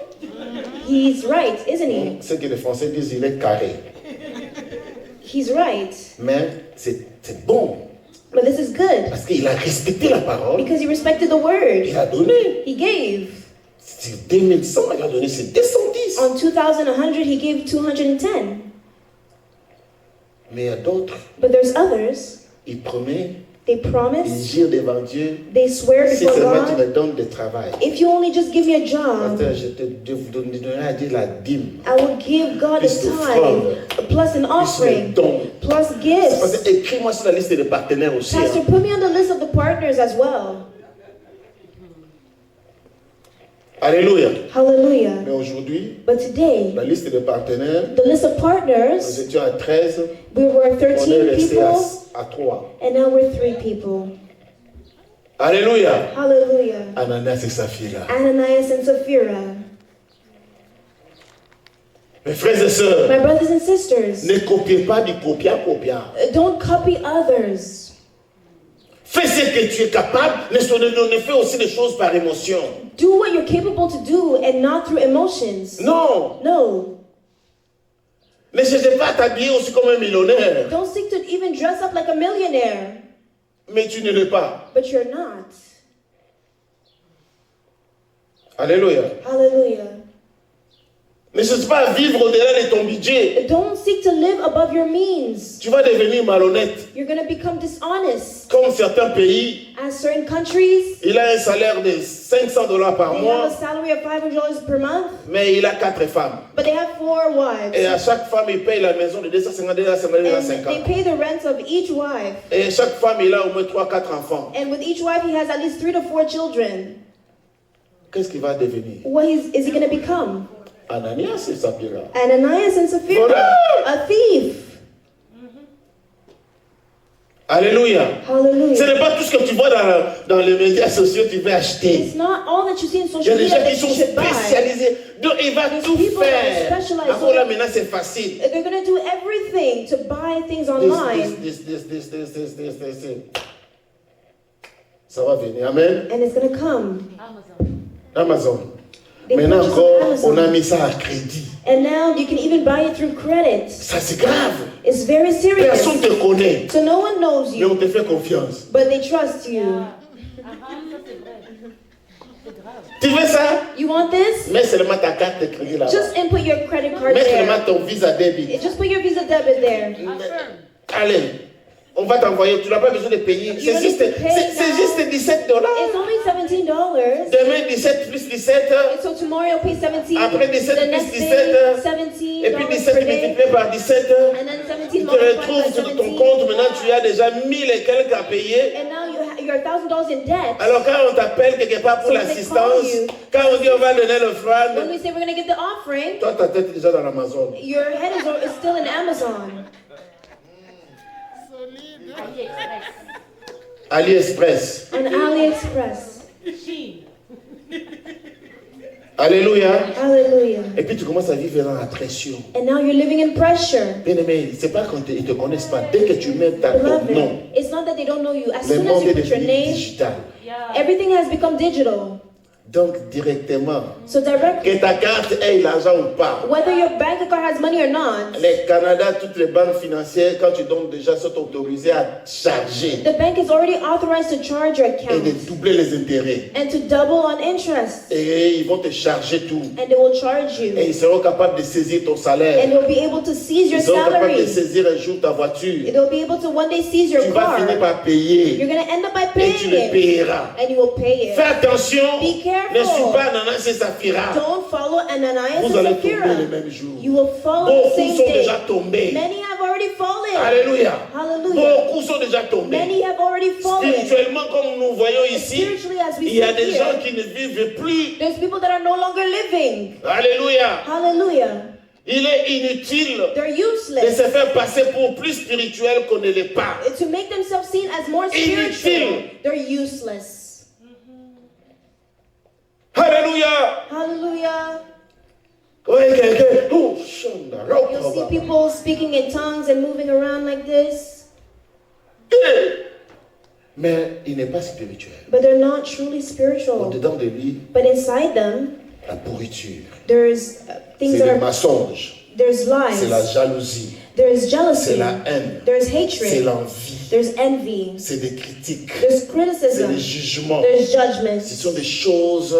He's right, isn't he? Ce que les Français disent, il est carré. He's right. Mais c'est bon, But this is good parce qu'il a respecté la parole, because he respected the word. il a donné. He gave. Sur 2100, il a donné ses 210. On 2,100, he gave 210. Mais il y a d'autres, But there's others, ils promettent, they ils promise, jurent devant Dieu, they swear si before seulement tu me God, donnes du travail. if you only just give me a job, Pasteur, je vous donnerai à dire la dîme, I will give God a plus l'offrande, tithe, plus an plus les offering, dons. plus Parce gifts. que écris-moi sur la liste des partenaires aussi. Pastor, Hein. put me on the list of the partners as well. Alléluia. Hallelujah. Mais aujourd'hui, But today, la liste des partenaires, the list of nous partners, étions à 13, we were on est 13 resté people, à 3. and now we're 3 people. Alléluia. Hallelujah. Ananias et Saphira. Ananias and Sapphira. Mes frères et sœurs, My brothers and sisters, ne copiez pas du copiant. don't copy others. Fais ce que tu es capable, ne fais aussi des choses par émotion. Do what you're capable to do and not through emotions. Non, No. ne cherchez pas à t'habiller aussi comme un millionnaire, Don't seek to even dress up like a millionaire, mais tu ne l'es pas. but you're not. Alléluia. Hallelujah. Ne cherche pas à vivre au-delà de ton budget. Don't seek to live above your means. Tu vas devenir malhonnête. You're going to become dishonest. Comme certains pays, As certain countries, il a un salaire de $500 par they have mois, a salary of $500 per month, mais il a 4 femmes. but they have 4 wives. Et à chaque femme, il paye la maison de 250, 250, And they 250. pay the rent of each wife. Et chaque femme, il a au moins 3-4 enfants. And with each wife, he has at least 3 to 4 children. Qu'est-ce qu'il va devenir? What is he going to become? Ananias et Saphira. Ananias and Sapphira, Voilà. a thief. Alléluia. Ce Hallelujah. n'est pas tout ce que tu vois dans les médias sociaux que tu veux acheter. It's not all that you see in Il y social a des media gens qui that you sont should buy. spécialisés. Donc, il va There's tout people that are faire. specialized. Avant là, maintenant, c'est facile. They're going to do everything to buy things online. This. Ça va venir. Amen. And it's going to come. Amazon. They Maintenant purchase encore, on Amazon. on a mis ça à crédit. And now you can even buy it through credit. Ça, c'est grave. It's very serious. Personne ne te connaît. So no one knows Mais on you, te fait confiance. but they trust you. Tu veux ça? You want this? Mets seulement ta carte de crédit là-bas. Just input your credit card Mets seulement there. ton Visa débit. Just put your Visa debit there. Allez, on va t'envoyer. Tu n'as pas besoin de payer. You C'est don't juste, need to pay c'est now. juste $17. It's only $17. Demain, 17 plus 17. So tomorrow you'll pay 17. Après 17 the plus next 17, day, 17 Et puis per 17 day. multiplié par 17. And then 17 Tu te multiplied by retrouves sur ton 17. compte. Maintenant, tu as déjà 1000 et quelques à payer. And now you're $1,000 in debt. Alors, quand on t'appelle quelque part pour So they l'assistance, call you. quand on dit on va donner When l'offrande, we say we're going to give the offering, toi, ta tête est déjà dans l'Amazon. your head is still in Amazon. AliExpress. On AliExpress. Alléluia. Hallelujah. Et puis tu commences à vivre dans la pression. And now you're living in pressure. Bien aimé, c'est pas quand ils te connaissent pas. Dès que tu mets ton nom, Beloved, it's not that they don't know you. As le soon as monde you est put your devenu name, digital. everything has become digital. Donc directement, So directly, que ta carte ait l'argent ou pas. whether your bank account has money or not, Les Canada, toutes les banques financières, quand tu donnes déjà, sont autorisées à charger the bank is already authorized to charge your et account de doubler les intérêts. and to double on interest. Et ils vont te charger tout. And they will charge you. Et ils seront capables de saisir ton salaire. And they'll be able to seize your Ils seront capables de salary. saisir un jour ta voiture. They'll be able to one day seize your Tu vas car. finir par payer. You're going to end up by Et tu paying le it. payeras. And you will pay Fais it. attention. Be careful. Ne suis pas Ananas et Saphira. Don't follow Ananias Vous and allez tomber le Sapphira. même jour. You will fall on the Beaucoup same sont day. déjà tombés. Many have already fallen. Alléluia. Hallelujah. Beaucoup sont déjà tombés. Many have already fallen. Spirituellement, comme nous voyons ici, Spiritually, as we il y a sit des gens here, qui ne vivent plus. there's people that are no longer living. Alléluia. Hallelujah. Il est inutile They're de useless. se faire passer pour plus spirituel qu'on ne l'est pas. To make themselves seen as more spiritual, they're useless. Alléluia. Hallelujah. Ouais, quelqu'un. Oh, chanda, You'll see people speaking in tongues and moving around like this, Mais il n'est pas spirituel. but they're not truly spiritual. Au-dedans de lui, But inside them, la pourriture. there's things C'est that le are, mensonge. there's C'est la lies, jalousie. there's C'est jealousy, la haine. there's C'est hatred, l'envie. there's envy, C'est des critiques. there's C'est criticism, des jugements. there's Ce judgments. sont des choses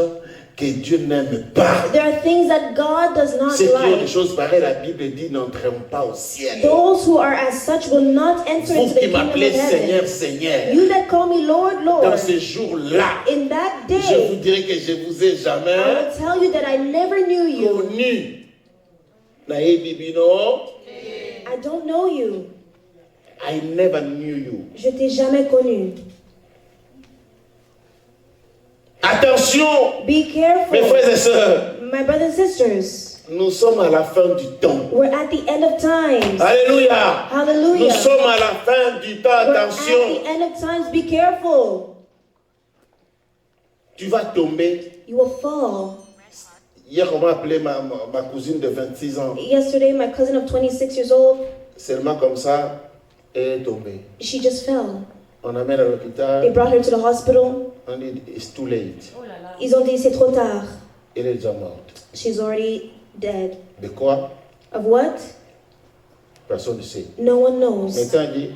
que Dieu n'aime pas. There are things that God does not Ceux qui ont des like. choses pareilles, la Bible dit n'entreront pas au ciel. Those who are as such will not enter Vous into the qui kingdom of m'appelez Seigneur, heaven. Seigneur, You that call me Lord, dans Lord, ce jour-là, in that je vous day, dirai que je vous ai I jamais will tell you that I never knew you. connu. Naïe Bibino, I don't know you. I never knew you. Je t'ai jamais connu. Attention, Be mes careful. frères et sœurs, My brothers and sisters, nous sommes à la fin du temps. we're at the end of times. Alléluia. Nous Hallelujah. sommes à la fin du temps. We're at Attention, the end of times. Be careful. tu vas tomber. You will fall. Hier, on m'a appelé ma cousine de 26 ans. Yesterday, my cousin of 26 years old, Seulement comme ça, elle est tombée. she just fell. On amène à They l'hôpital. brought her to the hospital. On dit, it's too late. Ils ont dit c'est trop tard. Elle est déjà morte. She's already dead. De quoi? Of what? Personne ne sait. No one knows. Médecin dit,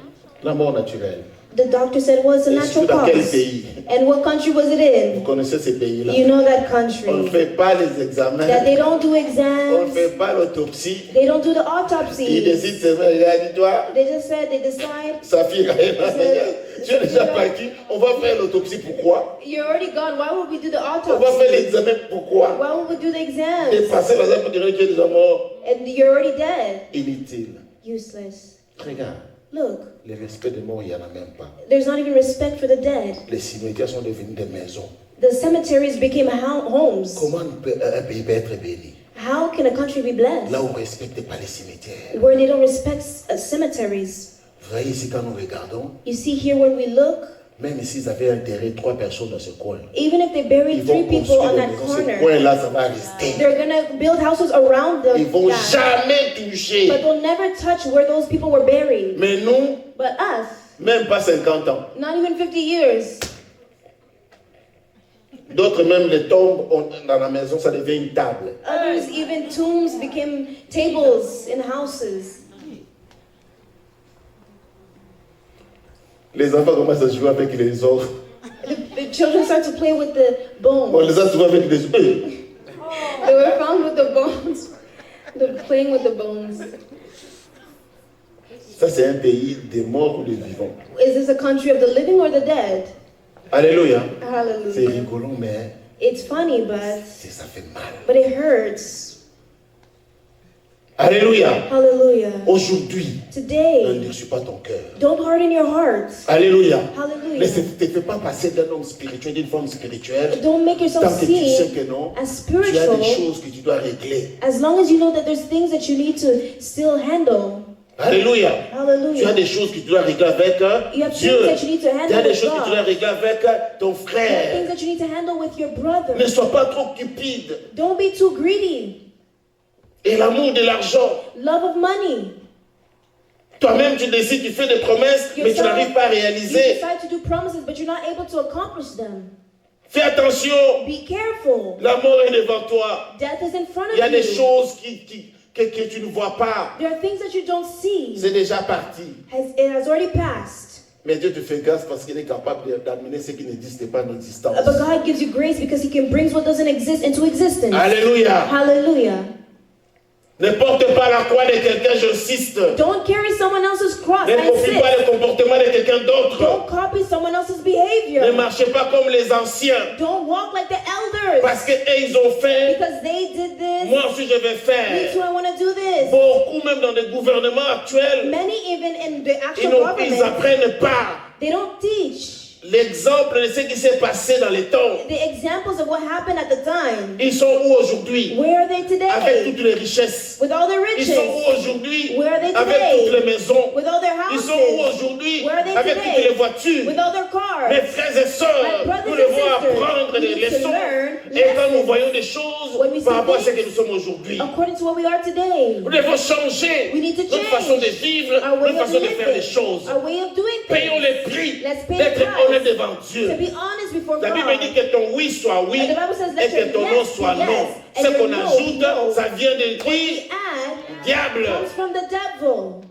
la mort naturelle. The doctor said, well, it's a Et natural surtout dans quel cause. pays? And what country was it Vous in? connaissez ces pays-là. You know that On ne country. fait pas les examens. That they don't do On ne exams. fait pas l'autopsie. They don't do the Il autopsy. décide seulement, il a dit, toi, They just said, they decide, sa fille, tu es déjà parti. On va faire l'autopsie. Pourquoi? you're already gone. Why would we do the On va faire autopsy? l'examen. Pourquoi? Why would we do the Et exams? passer l'examen pour dire qu'il est déjà mort. And you're already dead. Inutile. Useless. Regarde, Look, le respect des morts, il n'y en a même pas. there's not even respect for the dead. Les cimetières sont devenus des maisons. The cemeteries became homes. Comment un pays peut être béni? How can a country be blessed Là où on ne respecte pas les cimetières. where they don't respect cemeteries? Vous voyez ici quand nous regardons, You see here when we look, même s'ils avaient enterré 3 personnes dans ce coin, even if they ils buried 3 vont people construire on des that maisons. Ce corner, coin-là, ça va rester. they're gonna build houses around Ils them, vont that, jamais toucher. but they'll never touch where those people were buried. Mais nous, But us, même pas 50 ans. not even 50 years. D'autres même les tombes dans la maison, ça devient une table. Others, even tombs became tables in houses. Les enfants commencent à jouer avec les os. The children start to play with the On bones. les a trouvés avec des œufs. They were found with the bones. They're playing with the bones. Ça, c'est un pays des morts ou des vivants. Is this a country of the living or the dead? Alléluia. C'est Hallelujah. rigolo, mais It's funny, ça fait mal. but it hurts. Alléluia. Hallelujah. Aujourd'hui, ne Today, endurcis pas ton cœur. don't harden your heart. Alléluia. Ne Hallelujah. te fais pas passer d'un homme spirituel, d'une femme spirituelle, Don't make yourself tant que tu sais seem que non, as tu as des spiritual choses que tu dois régler. as long as you know that there's things that you need to still handle. Alléluia. Tu as Hallelujah. des choses que tu dois régler avec You have Dieu. things that you need to Tu as handle des with choses que tu dois God. régler avec ton You have things frère. that you need to handle with your Ne brother. sois pas trop cupide. Don't be too greedy. Et l'amour de l'argent. Love of money. Toi-même, tu décides, tu fais des promesses, mais tu n'arrives pas à You réaliser. decide to do promises, but you're not able to accomplish them. Fais attention. Be careful. La mort est devant toi. Death is in front Il y a of des you. choses que tu ne vois pas. There are things that you don't see. C'est déjà parti. It has already passed. Mais Dieu te fait grâce parce qu'il est capable d'amener ce qui n'existe pas en existence. But God gives you grace because He can bring what doesn't exist into existence. Alléluia. Hallelujah. Ne porte pas la croix de quelqu'un, j'insiste. Don't carry someone else's cross. Ne I copie pas insist. le comportement de quelqu'un d'autre. Don't copy someone else's Ne behavior. marchez pas comme les anciens. Don't walk like the elders. Parce qu'eux, ils ont fait. Because they did this. Moi aussi, je vais Me faire. too, I want to do this. Beaucoup, même dans des gouvernements actuels, Many even in the ils actual ils government, apprennent pas they don't teach l'exemple de ce qui s'est passé dans les temps. the examples of what happened at the time. Ils sont où aujourd'hui? Where are they Avec today? toutes les richesses. With all their Ils sont riches. où aujourd'hui? Where are they Avec today? toutes les maisons. With all their Ils sont où houses. aujourd'hui? Where are they Avec today? toutes les voitures. With all their cars. Mes frères et sœurs, My brothers nous and devons sisters, apprendre we des need to leçons. learn Et quand nous lessons. voyons des choses When we see par rapport à ce que things nous sommes aujourd'hui, According to what we are today. nous devons changer We need to notre change façon de vivre, our way notre of façon de faire les living, choses. our way of doing Payons things. les prix Let's pay d'être the price. honnête devant Dieu. To be honest before La Bible God. dit que ton oui soit oui And the Bible says, et let que your ton yes non be soit yes, non. and Ce your qu'on no be ajoute, no. ça vient de What we qui? add Diable. comes from the devil.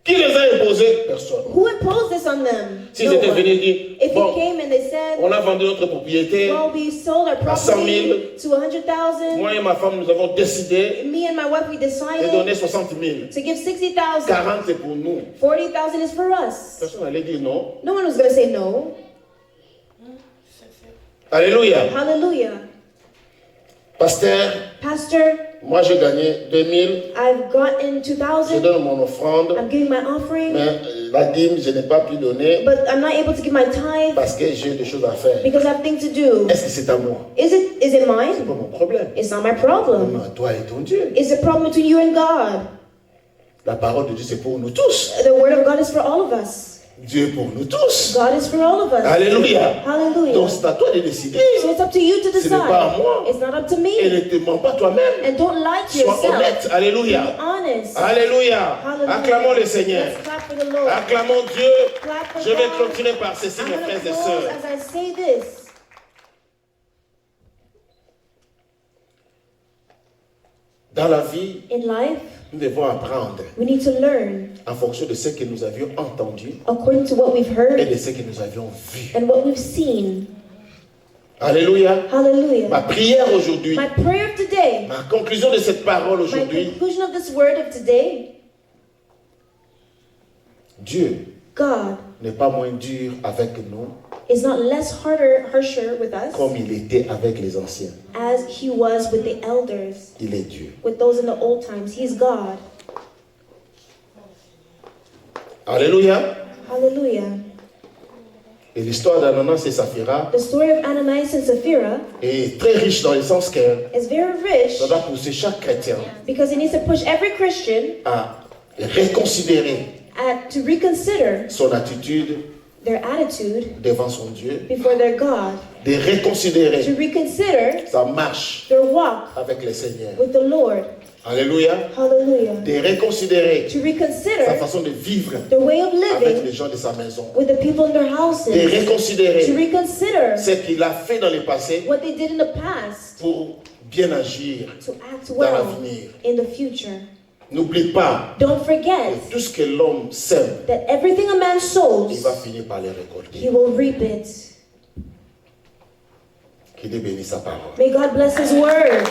Qui les a imposés? Personne. Who imposed this on them? S'ils No étaient one. venus dire, If bon, he came and they said, on a vendu notre propriété, well, we sold our à 100 000. property to 100,000. moi et ma femme, nous avons décidé Me and my wife, we de decided donner 60 000. to give 60,000. 40 c'est pour nous. 40,000 is for us. Personne n'allait dire non. No one was going to say no. Alléluia. Hallelujah. Pasteur, Pastor, moi j'ai gagné 2000. I've gotten Je 2,000. donne mon offrande. I'm giving my offering, Mais la dîme, je n'ai pas pu donner but I'm not able to give my tithe parce que j'ai des choses à faire. because I have things to do. Est-ce que c'est à moi? Is it C'est mine? pas mon problème. It's not my problem. Non, toi et ton Dieu. It's a problem between you and God. La parole de Dieu, c'est pour nous tous. The word of God is for all of us. Dieu est pour nous tous. God is for all of us. Alléluia. Donc Hallelujah. c'est à toi de décider. So it's up to you to Ce n'est pas à decide. moi. It's not up to Et me. ne te mens pas toi-même. And don't lie to Sois yourself. honnête. Be Alléluia. honest. Alléluia. Hallelujah. Acclamons le Seigneur. Let's clap for the Lord. Acclamons Dieu. Clap for Je vais God. clôturer par ceci, I'm mes going frères to et close sœurs. as I say this. Dans la vie, In life, nous devons apprendre we need to learn en fonction de ce que nous avions entendu according to what we've et heard de ce que nous avions vu. and what we've seen. Alléluia. Hallelujah. Ma prière aujourd'hui, My prayer today, ma conclusion de cette parole my aujourd'hui, conclusion of this word of today, Dieu God n'est pas moins dur avec nous is not harsher with us comme il était avec les anciens. as he was with the elders, Il est Dieu. with those in the old times. He's God. Alléluia. Hallelujah. Et l'histoire d'Ananas et Saphira The story of Ananias and Sapphira est très riche dans le sens que is very rich ça doit pousser chaque chrétien because it needs to push every Christian à reconsidérer to reconsider son attitude their attitude devant son Dieu, before their God, de reconsidérer to reconsider sa marche their walk avec le Seigneur. with the Lord. Alléluia. Hallelujah. De reconsidérer To sa reconsider façon de vivre their way of avec living les gens de sa maison. with the people in their houses. De To reconsidérer reconsider ce qu'il a fait dans le passé what they did in the past pour bien agir to act dans well l'avenir. in the future. N'oublie pas, Don't forget tout ce que l'homme sème, that everything a man il sows, va finir par le récolter. he will reap it. Qu'il bénisse sa parole. May God bless his word.